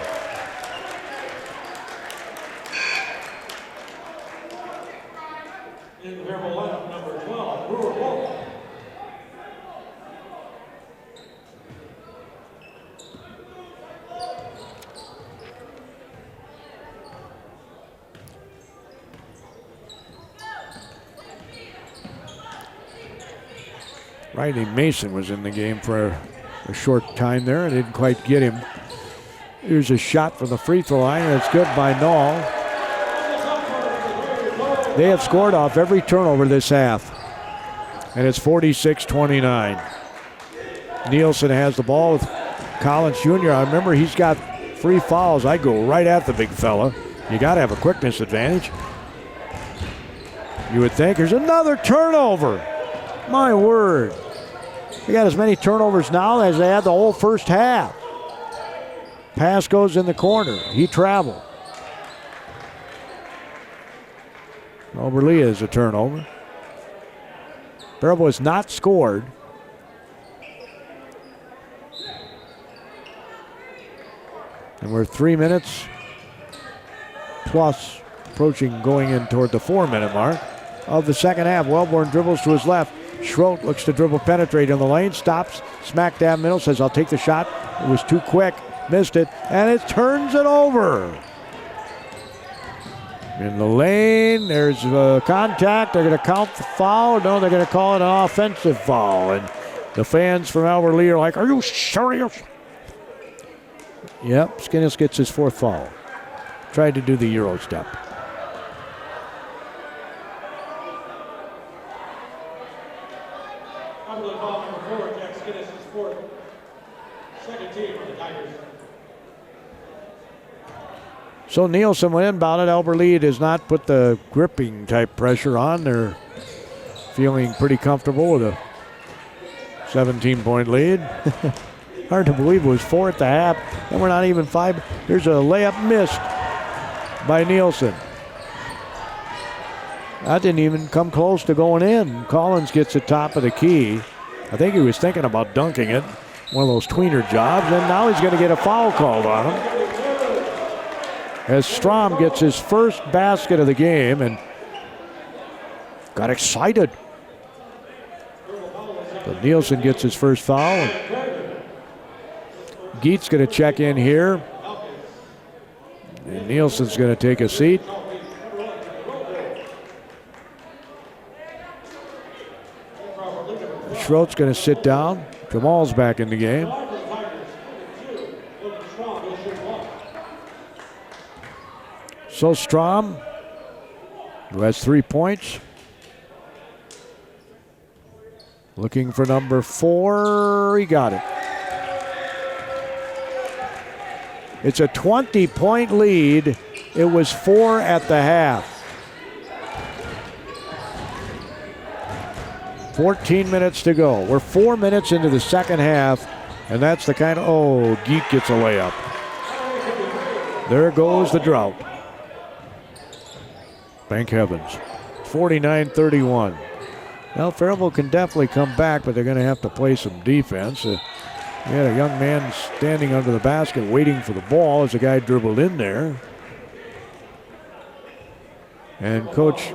Riley Mason was in the game for a short time there and didn't quite get him. Here's a shot from the free throw line, and it's good by Nall. They have scored off every turnover this half, and it's 46-29. Nielsen has the ball with Collins Jr. I remember he's got 3 fouls. I go right at the big fella. You got to have a quickness advantage. You would think. There's another turnover. My word. They got as many turnovers now as they had the whole first half. Pass goes in the corner. He traveled. Oberle is a turnover. Faribault has not scored. And we're 3 minutes plus approaching going in toward the 4-minute mark of the second half. Wellborn dribbles to his left. Schrodt looks to dribble penetrate in the lane, stops, smack dab middle, says, I'll take the shot. It was too quick, missed it, and it turns it over. In the lane, there's contact. They're going to count the foul. No, they're going to call it an offensive foul. And the fans from Albert Lee are like, are you serious? Yep, Skinnis gets his 4th foul. Tried to do the Euro step. So Nielsen went inbound. Albert Lee does not put the gripping type pressure on. They're feeling pretty comfortable with a 17-point lead. Hard to believe it was 4 at the half, and we're not even 5. Here's a layup missed. by Nielsen. That didn't even come close to going in. Collins gets the top of the key. I think he was thinking about dunking it. One of those tweener jobs, and now he's going to get a foul called on him. As Strom gets his first basket of the game and got excited. But Nielsen gets his first foul. Geet's going to check in here. And Nielsen's going to take a seat. Schroed's going to sit down. Jamal's back in the game. So Strom, who has 3 points, looking for number 4. He got it. It's a 20-point lead. It was 4 at the half. 14 minutes to go. We're 4 minutes into the second half, and that's the kind of, oh, Geet gets a layup. There goes the drought. Thank heavens. 49-31. Well, Faribault can definitely come back, but they're going to have to play some defense. We had a young man standing under the basket waiting for the ball as the guy dribbled in there. And Coach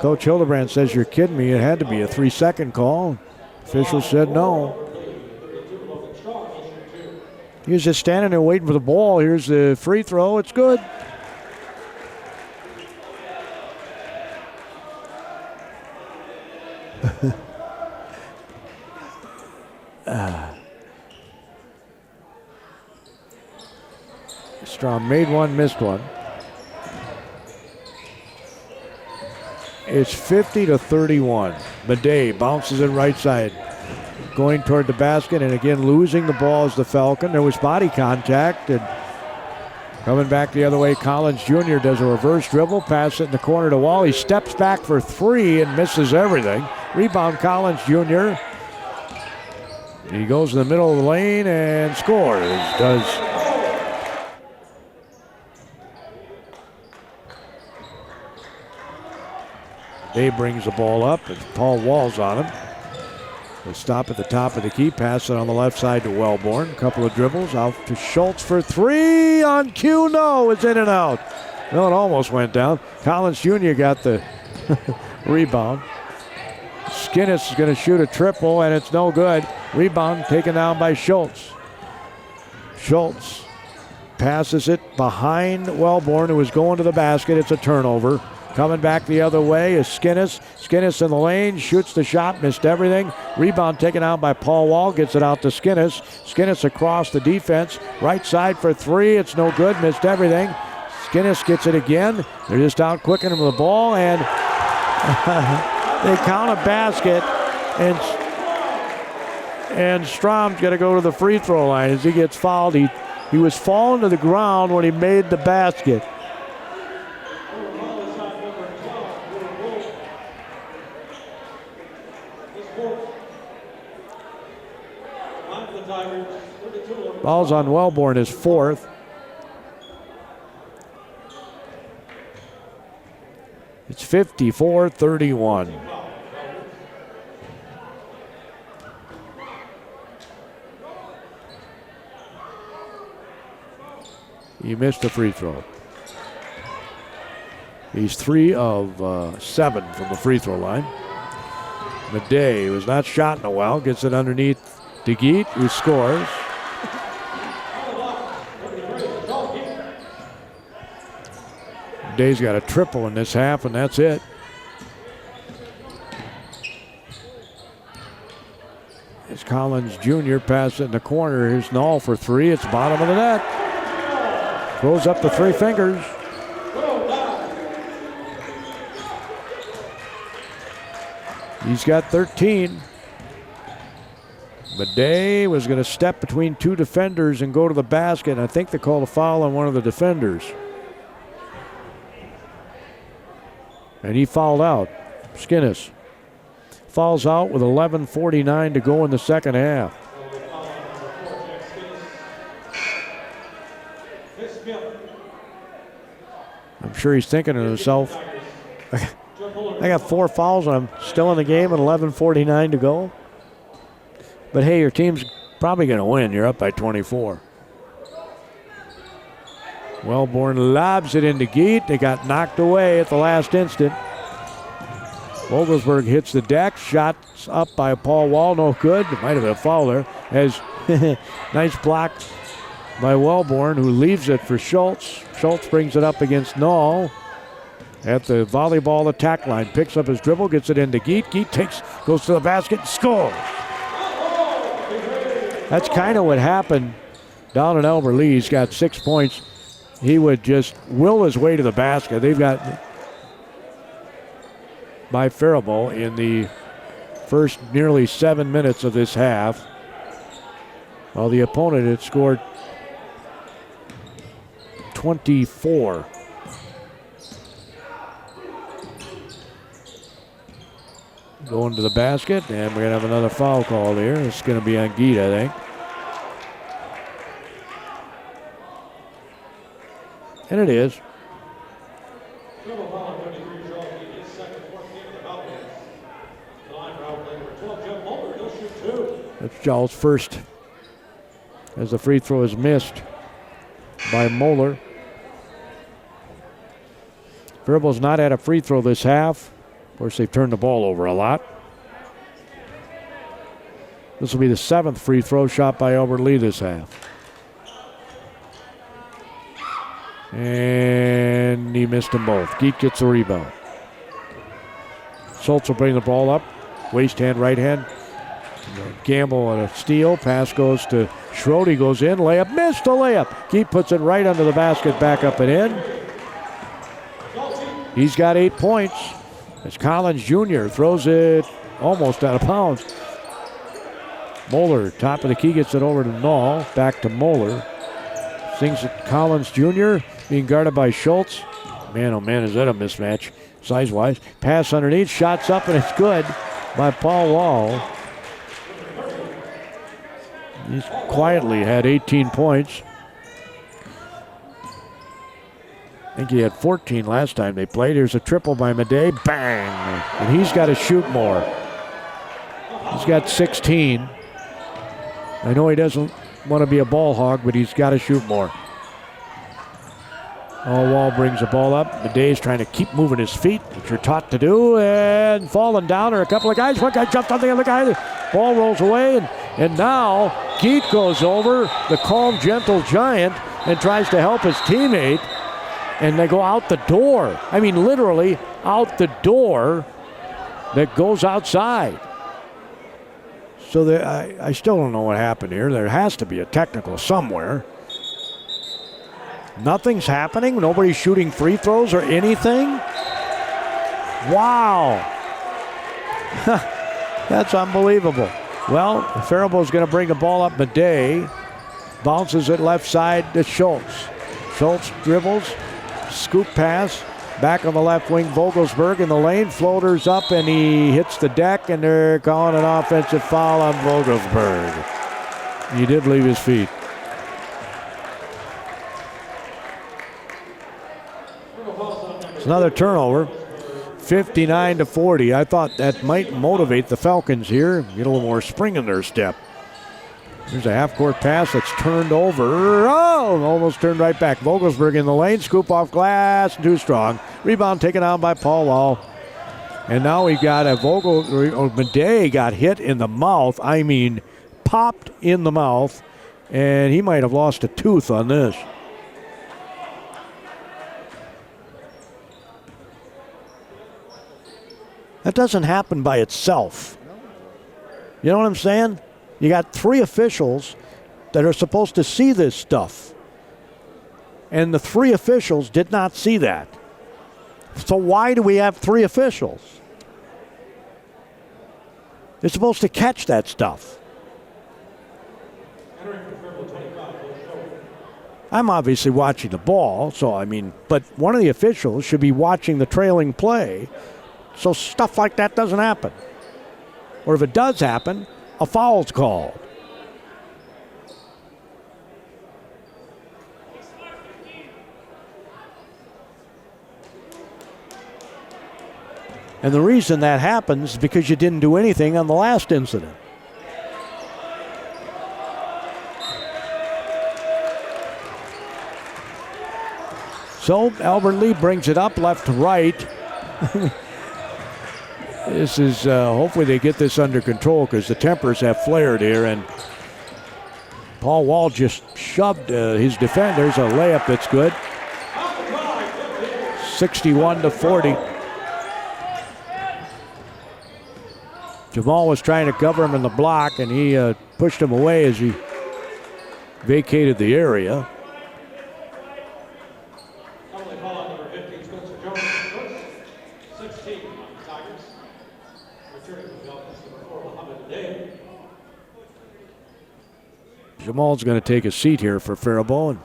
Hildebrand says, "You're kidding me. It had to be a 3-second call." Official said no. He was just standing there waiting for the ball. Here's the free throw. It's good. Strom made one, missed one. It's 50-31. Madej bounces it right side. Going toward the basket, and again losing the ball is the Falcon. There was body contact, and coming back the other way, Collins Jr. does a reverse dribble, pass it in the corner to Wall. He steps back for 3 and misses everything. Rebound Collins Jr. He goes in the middle of the lane and scores. Day brings the ball up, and Paul Wall's on him. They stop at the top of the key, pass it on the left side to Wellborn. A couple of dribbles out to Schultz for 3 on cue. No, it's in and out. Well, it almost went down. Collins Jr. got the rebound. Skinnis is going to shoot a triple, and it's no good. Rebound taken down by Schultz. Schultz passes it behind Wellborn, who was going to the basket. It's a turnover. Coming back the other way is Skinnis. Skinnis in the lane, shoots the shot, missed everything. Rebound taken out by Paul Wall, gets it out to Skinnis. Skinnis across the defense, right side for 3. It's no good, missed everything. Skinnis gets it again. They're just out quicking him with the ball, and they count a basket, and Strom's got to go to the free throw line as he gets fouled. He was falling to the ground when he made the basket. Ball's on Wellborn, his 4th. It's 54-31. He missed a free throw. He's 3 of 7 from the free throw line. Madej, who has not shot in a while, gets it underneath to Geet, who scores. Madej's got a triple in this half, and that's it. It's Collins Jr. pass it in the corner. Here's Nall for 3. It's bottom of the net. Throws up the 3 fingers. He's got 13. Madej was going to step between 2 defenders and go to the basket. And I think they called a foul on one of the defenders. And he fouled out. Skinnis fouls out with 11:49 to go in the second half. sure he's thinking to himself, I got 4 fouls and I'm still in the game at 11:49 to go. But hey, your team's probably going to win. You're up by 24. Wellborn lobs it into Geet. They got knocked away at the last instant. Vogelsberg hits the deck. Shots up by Paul Wall. No good. It might have been a foul there. As nice block by Wellborn, who leaves it for Schultz. Schultz brings it up against Nall at the volleyball attack line. Picks up his dribble, gets it into Geet. Geet goes to the basket, and scores. That's kind of what happened down in Albert Lee. He's got 6 points. He would just will his way to the basket. They've got by Faribault in the first nearly 7 minutes of this half. While the opponent had scored 24. Going to the basket, and we're going to have another foul call here. It's going to be on Geet, I think. And it is. That's Jowell's first, as the free throw is missed by Moeller. Faribault's not had a free throw this half. Of course, they've turned the ball over a lot. This will be the 7th free throw shot by Albert Lee this half. And he missed them both. Geet gets the rebound. Schultz will bring the ball up. Waist hand, right hand. Gamble on a steal. Pass goes to Schroed. He goes in. Layup. Missed the layup. Geet puts it right under the basket. Back up and in. He's got 8 points. As Collins Jr. throws it almost out of bounds. Moeller, top of the key, gets it over to Nall. Back to Moeller. Sings it Collins Jr. being guarded by Schultz. Man, oh man, is that a mismatch size-wise. Pass underneath, shots up, and it's good by Paul Wall. He's quietly had 18 points. I think he had 14 last time they played. Here's a triple by Madej. Bang! And he's got to shoot more. He's got 16. I know he doesn't want to be a ball hog, but he's got to shoot more. Wall brings the ball up. Madej's trying to keep moving his feet, which you're taught to do, and falling down are a couple of guys. One guy jumped on the other guy. The ball rolls away, and now Geet goes over, the calm, gentle giant, and tries to help his teammate. And they go out the door. I mean, literally out the door that goes outside. So I still don't know what happened here. There has to be a technical somewhere. Nothing's happening. Nobody's shooting free throws or anything. Wow. That's unbelievable. Well, Faribault's going to bring the ball up Madej. Bounces it left side to Schultz. Schultz dribbles. Scoop pass, back on the left wing, Vogelsberg in the lane, floaters up, and he hits the deck, and they're calling an offensive foul on Vogelsberg. He did leave his feet. It's another turnover, 59-40. I thought that might motivate the Falcons here, get a little more spring in their step. Here's a half-court pass that's turned over. Oh, almost turned right back. Vogelsberg in the lane. Scoop off glass. Too strong. Rebound taken out by Paul Wall. And now we got a Madej got hit in the mouth. I mean, popped in the mouth. And he might have lost a tooth on this. That doesn't happen by itself. You know what I'm saying? You got 3 officials that are supposed to see this stuff. And the 3 officials did not see that. So why do we have 3 officials? They're supposed to catch that stuff. I'm obviously watching the ball, so I mean, but one of the officials should be watching the trailing play so stuff like that doesn't happen. Or if it does happen, a foul's called. And the reason that happens is because you didn't do anything on the last incident. So Albert Lee brings it up left to right. This is, hopefully they get this under control because the tempers have flared here. And Paul Wall just shoved his defenders. A layup that's good. 61-40. Jamal was trying to cover him in the block, and he pushed him away as he vacated the area. Jamal's going to take a seat here for Faribault.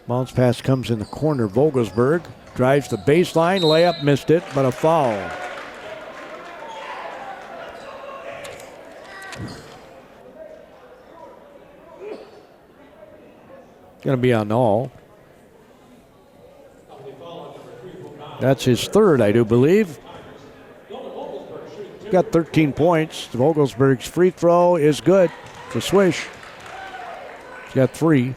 Bounce pass comes in the corner. Vogelsberg drives the baseline. Layup, missed it, but a foul. Going to be on all. That's his third, I do believe. He's got 13 points. Vogelsberg's free throw is good. It's a swish. He's got 3.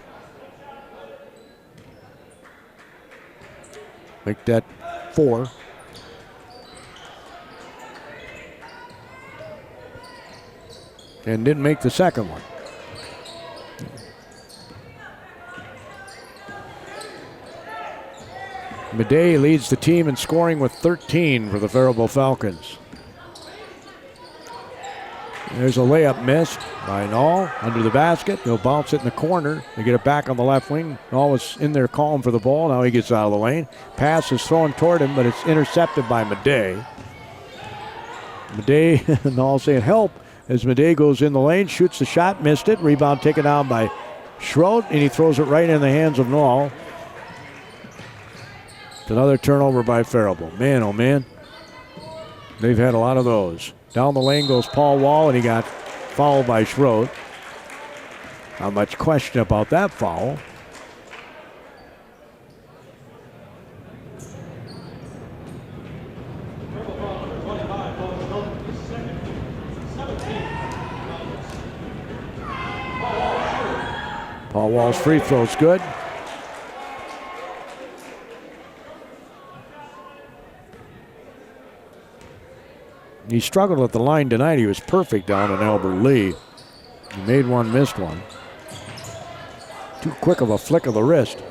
Make that 4. And didn't make the second one. Madej leads the team in scoring with 13 for the Faribault Falcons. There's a layup missed by Nall under the basket. He'll bounce it in the corner. They get it back on the left wing. Nall was in there calling for the ball. Now he gets out of the lane. Pass is thrown toward him, but it's intercepted by Madej. Nall saying help as Madej goes in the lane, shoots the shot, missed it. Rebound taken down by Schroed, and he throws it right in the hands of Nall. It's another turnover by Faribault. Man, oh man. They've had a lot of those. Down the lane goes Paul Wall, and he got fouled by Schroed. Not much question about that foul. Paul Wall's free throw's good. He struggled at the line tonight. He was perfect down on Albert Lee. He made one, missed one. Too quick of a flick of the wrist.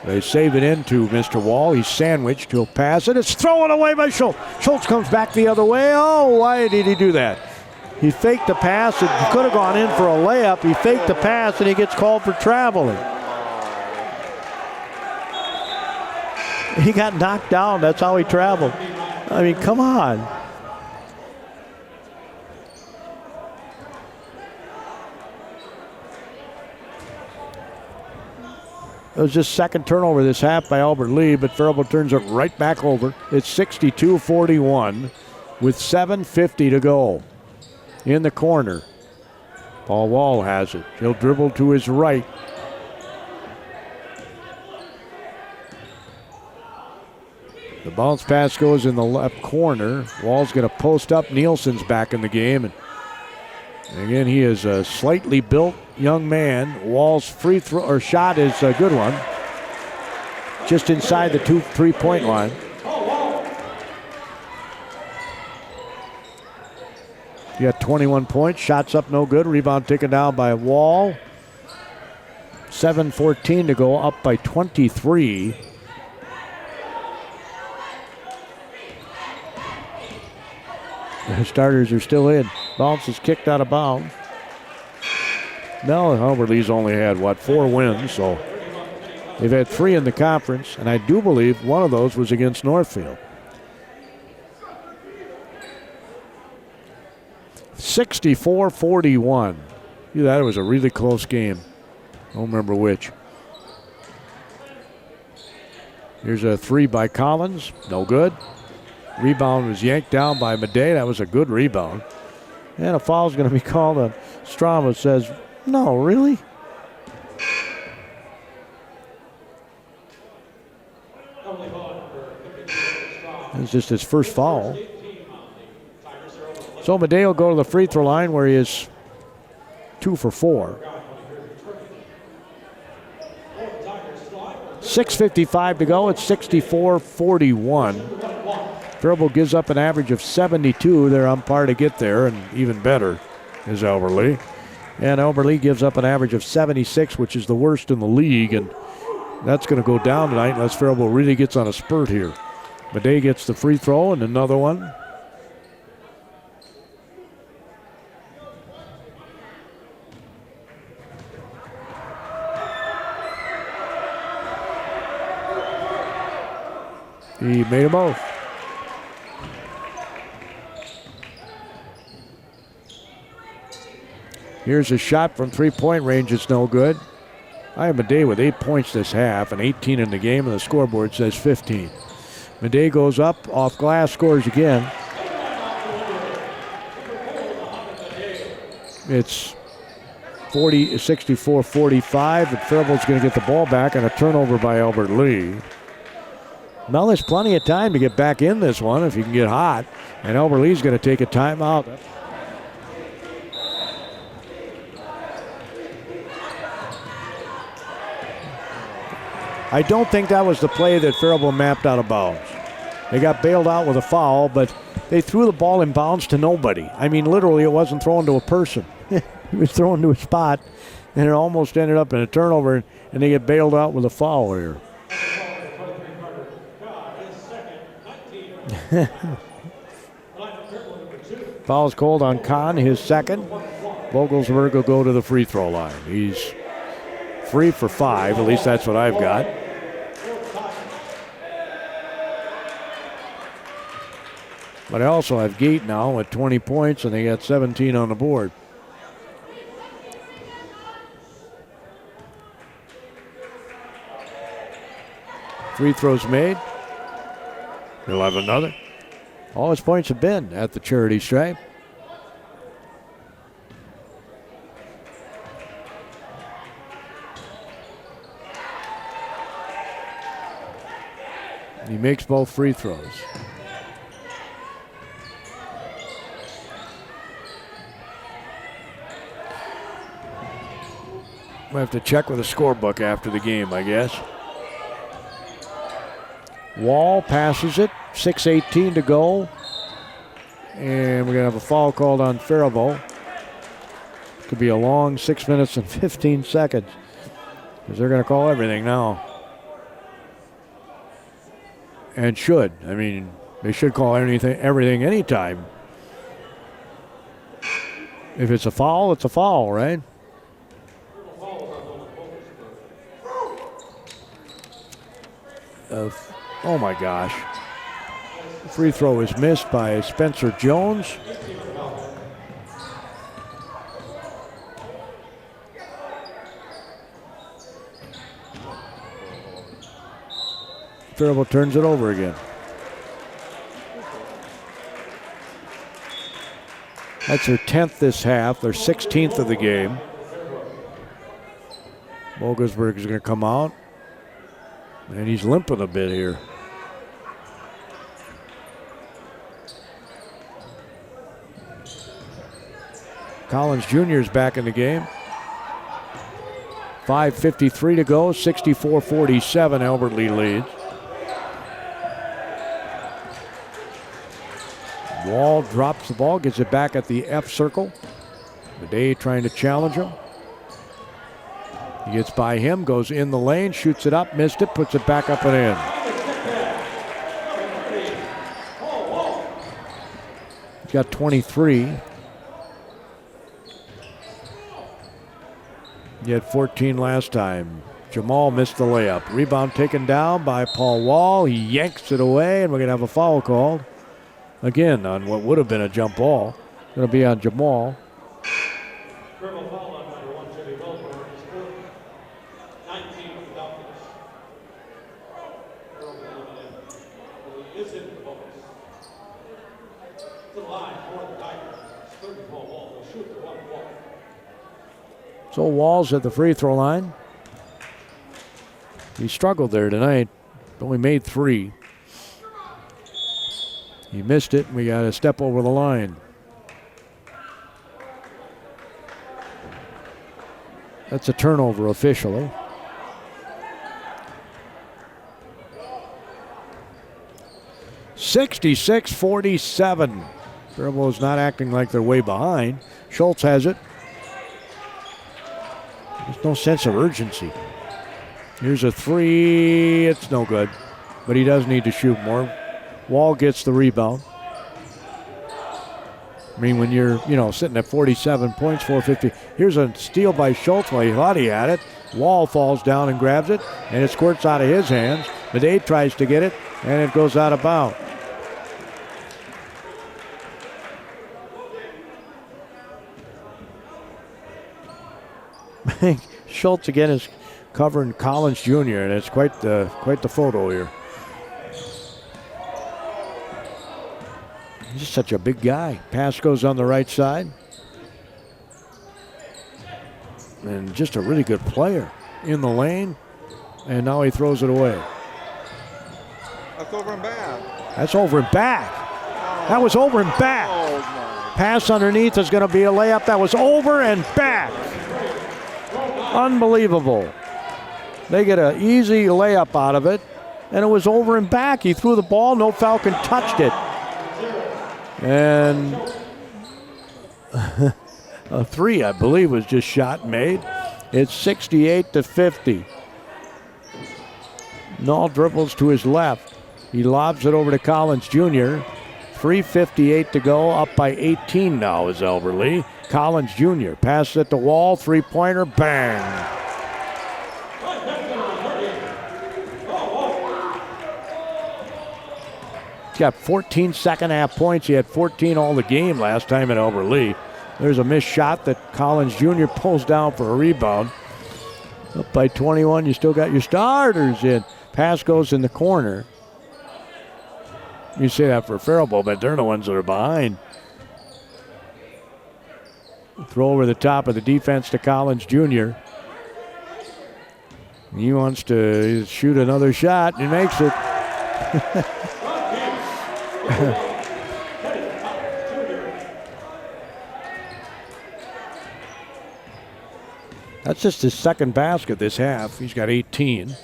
They save it into Mr. Wall. He's sandwiched. He'll pass it. It's thrown away by Schultz. Schultz comes back the other way. Oh, why did he do that? He faked the pass. It could have gone in for a layup. He faked the pass, and he gets called for traveling. He got knocked down. That's how he traveled. I mean, come on. It was just second turnover this half by Albert Lee, but Faribault turns it right back over. It's 62-41 with 7:50 to go. In the corner, Paul Wall has it. He'll dribble to his right. The bounce pass goes in the left corner. Wall's going to post up. Nielsen's back in the game. And again, he is a slightly built young man. Wall's free throw or shot is a good one. Just inside the 2-3-point line. He got 21 points. Shots up no good. Rebound taken down by Wall. 7:14 to go, up by 23. The starters are still in. Bounce is kicked out of bounds. No, Albert Lee's only had, 4 wins, so they've had 3 in the conference, and I do believe one of those was against Northfield. 64-41. That was a really close game. Don't remember which. Here's a 3 by Collins. No good. Rebound was yanked down by Madej. That was a good rebound. And a foul is going to be called on Strama. Says, no, really? It's just his first foul. So Madej will go to the free throw line where he is 2 for 4. 6:55 to go. It's 64-41. Faribault gives up an average of 72. They're on par to get there, and even better is Alberley. And Alberley gives up an average of 76, which is the worst in the league, and that's going to go down tonight unless Faribault really gets on a spurt here. Madej gets the free throw and another one. He made them both. Here's a shot from three-point range. It's no good. I have Madej with 8 points this half and 18 in the game, and the scoreboard says 15. Madej goes up, off glass, scores again. It's 64-45, and Faribault's going to get the ball back on a turnover by Albert Lee. Now there's plenty of time to get back in this one if you can get hot, and Albert Lee's going to take a timeout. I don't think that was the play that Faribault mapped out of bounds. They got bailed out with a foul, but they threw the ball in bounds to nobody. I mean, literally, it wasn't thrown to a person. It was thrown to a spot, and it almost ended up in a turnover, and they get bailed out with a foul here. Foul's called on Kahn, his second. Vogelsberg will go to the free throw line. He's free for 5, at least that's what I've got. But I also have Gate now with 20 points, and they got 17 on the board. Free throws made. He'll have another. All his points have been at the charity stripe. He makes both free throws. We'll have to check with the scorebook after the game, I guess. Wall passes it, 6:18 to go. And we're going to have a foul called on Faribault. Could be a long 6 minutes and 15 seconds because they're going to call everything now. And should. I mean, they should call everything anytime. If it's a foul, it's a foul, right? Oh my gosh. Free throw is missed by Spencer Jones. Faribault turns it over again. That's their 10th this half, their 16th of the game. Vogelsberg is going to come out. And he's limping a bit here. Collins Jr. is back in the game. 5:53 to go, 64-47, Albert Lee leads. Wall drops the ball, gets it back at the F circle. Madej trying to challenge him. He gets by him, goes in the lane, shoots it up, missed it, puts it back up and in. He's got 23. He had 14 last time. Jamal missed the layup. Rebound taken down by Paul Wall. He yanks it away, and we're going to have a foul called. Again, on what would have been a jump ball. Going to be on Jamal. So Wall's at the free throw line. He struggled there tonight, only made 3. He missed it. We got a step over the line. That's a turnover officially. (66-47). Faribault is not acting like they're way behind. Schultz has it. There's no sense of urgency. Here's a three. It's no good. But he does need to shoot more. Wall gets the rebound. I mean, when you're, sitting at 47 points, 450. Here's a steal by Schultz. Well, he thought he had it. Wall falls down and grabs it, and it squirts out of his hands. Madej tries to get it, and it goes out of bounds. Schultz again is covering Collins Jr., and it's quite the photo here. He's just such a big guy. Pass goes on the right side. And just a really good player in the lane. And now he throws it away. That's over and back. That's over and back. Oh. That was over and back. Oh, Pass underneath is going to be a layup. That was over and back. Unbelievable. They get an easy layup out of it. And it was over and back. He threw the ball. No Falcon touched it. And a three, I believe, was just shot and made. It's 68-50. Null dribbles to his left. He lobs it over to Collins Jr. 3:58 to go. Up by 18 now is Elberle. Collins Jr. passes it to Wall. Three-pointer. Bang. He's got 14 second-half points. He had 14 all the game last time at Elberle. There's a missed shot that Collins Jr. pulls down for a rebound. Up by 21, you still got your starters in. Pass goes in the corner. You say that for Faribault, but they're the ones that are behind. Throw over the top of the defense to Collins Jr. He wants to shoot another shot. He makes it. That's just his second basket this half. He's got 18.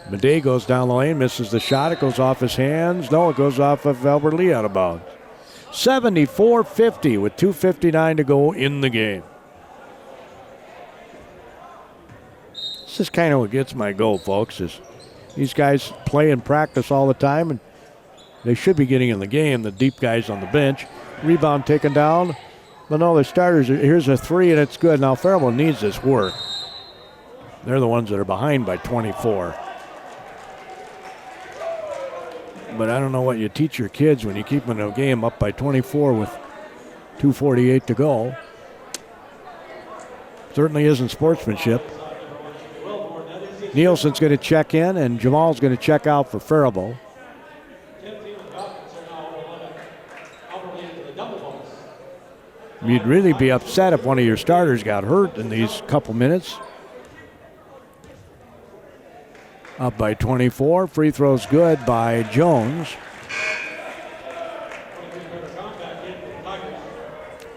Madej goes down the lane, misses the shot. It goes off his hands. No, it goes off of Elberle out of bounds. 74-50 with 2:59 to go in the game. This is kind of what gets my goal, folks, is these guys play and practice all the time, and they should be getting in the game, the deep guys on the bench. Rebound taken down. But no, the starters, here's a three, and it's good. Now, Faribault needs this work. They're the ones that are behind by 24. But I don't know what you teach your kids when you keep them in a game up by 24 with 2:48 to go. Certainly isn't sportsmanship. Nielsen's going to check in, and Jamal's going to check out for Faribault. You'd really be upset if one of your starters got hurt in these couple minutes. Up by 24. Free throw's good by Jones.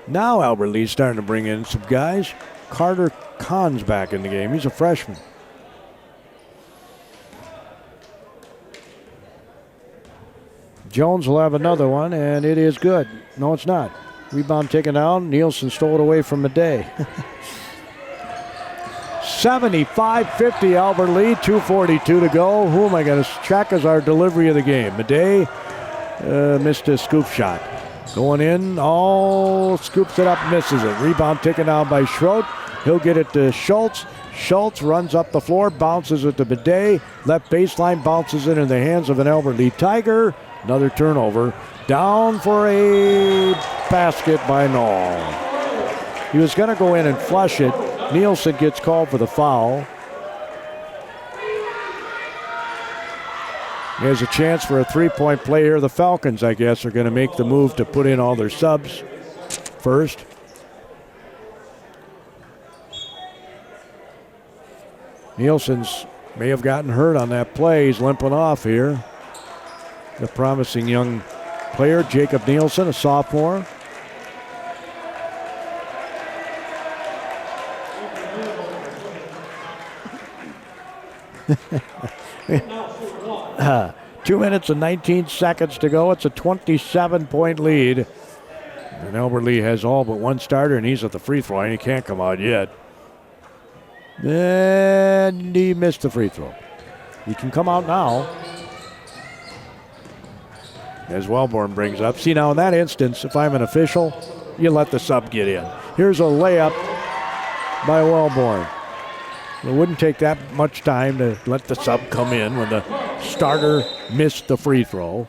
Now Elberle's starting to bring in some guys. Carter Kahn's back in the game. He's a freshman. Jones will have another one, and it is good. No, it's not. Rebound taken down. Nielsen stole it away from Madej. 75-50 Elberle, 2:42 to go. Who am I going to check as our delivery of the game? Madej missed a scoop shot. Going in, scoops it up, misses it. Rebound taken down by Schrodt. He'll get it to Schultz. Schultz runs up the floor, bounces it to Madej. Left baseline, bounces it in the hands of an Elberle Tiger. Another turnover. Down for a basket by Null. He was going to go in and flush it. Nielsen gets called for the foul. There's a chance for a three-point play here. The Falcons, I guess, are going to make the move to put in all their subs first. Nielsen's may have gotten hurt on that play. He's limping off here. The promising young player, Jacob Nielsen, a sophomore. uh, 2 minutes and 19 seconds to go. It's a 27-point lead. And Albert Lee has all but one starter, and he's at the free throw line. He can't come out yet. And he missed the free throw. He can come out now. As Wellborn brings up. See, now in that instance, if I'm an official, you let the sub get in. Here's a layup by Wellborn. It wouldn't take that much time to let the sub come in when the starter missed the free throw.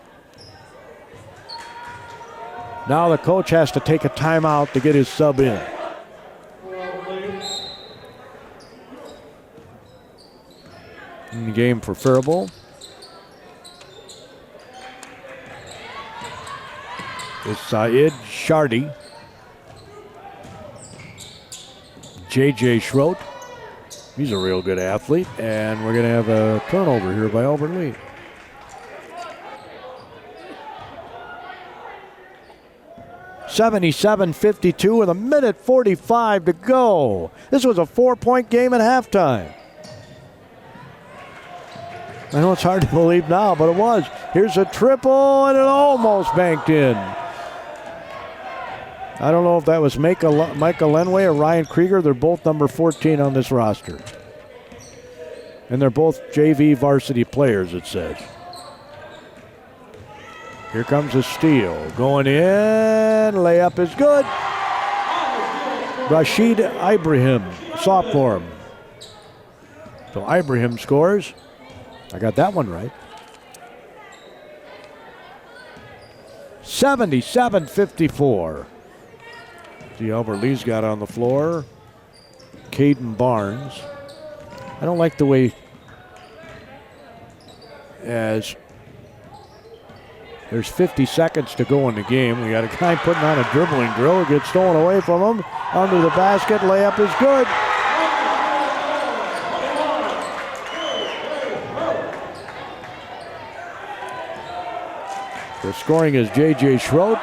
Now the coach has to take a timeout to get his sub in. In the game for Faribault is Said Shardy. J.J. Schroet. He's a real good athlete. And we're going to have a turnover here by Albert Lee. (77-52) with 1:45 to go. This was a 4-point game at halftime. I know it's hard to believe now, but it was. Here's a triple, and it almost banked in. I don't know if that was Michael Lenway or Ryan Krieger. They're both number 14 on this roster. And they're both JV varsity players, it says. Here comes a steal. Going in. Layup is good. Rashid Ibrahim, sophomore. So Ibrahim scores. I got that one right. 77-54. See, Albert Lee's got on the floor. Caden Barnes. I don't like the way as there's 50 seconds to go in the game. We got a guy putting on a dribbling drill. It gets stolen away from him. Under the basket. Layup is good. The scoring is J.J. Schroet.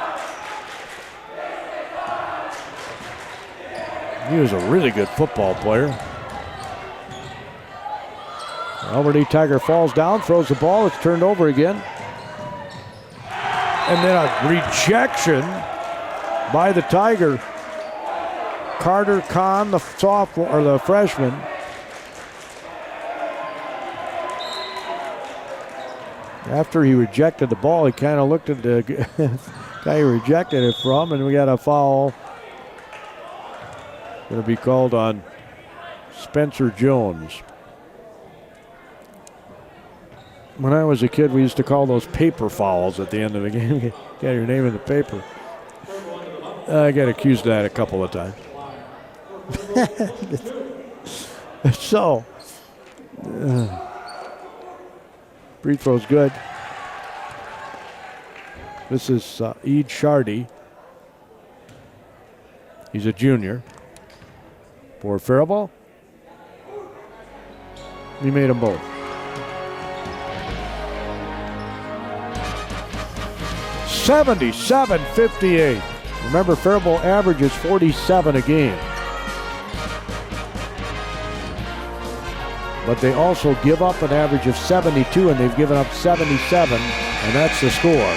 He was a really good football player. Albert Lee Tiger falls down, throws the ball. It's turned over again. And then a rejection by the Tiger. Carter Kahn, the sophomore or the freshman. After he rejected the ball, he kind of looked at the guy he rejected it from, and we got a foul. Going to be called on Spencer Jones. When I was a kid, we used to call those paper fouls at the end of the game. You got your name in the paper. I got accused of that a couple of times. So, free throw's good. This is Eid Shardy. He's a junior. For Faribault, he made them both. 77-58. Remember, Faribault averages 47 a game. But they also give up an average of 72, and they've given up 77, and that's the score.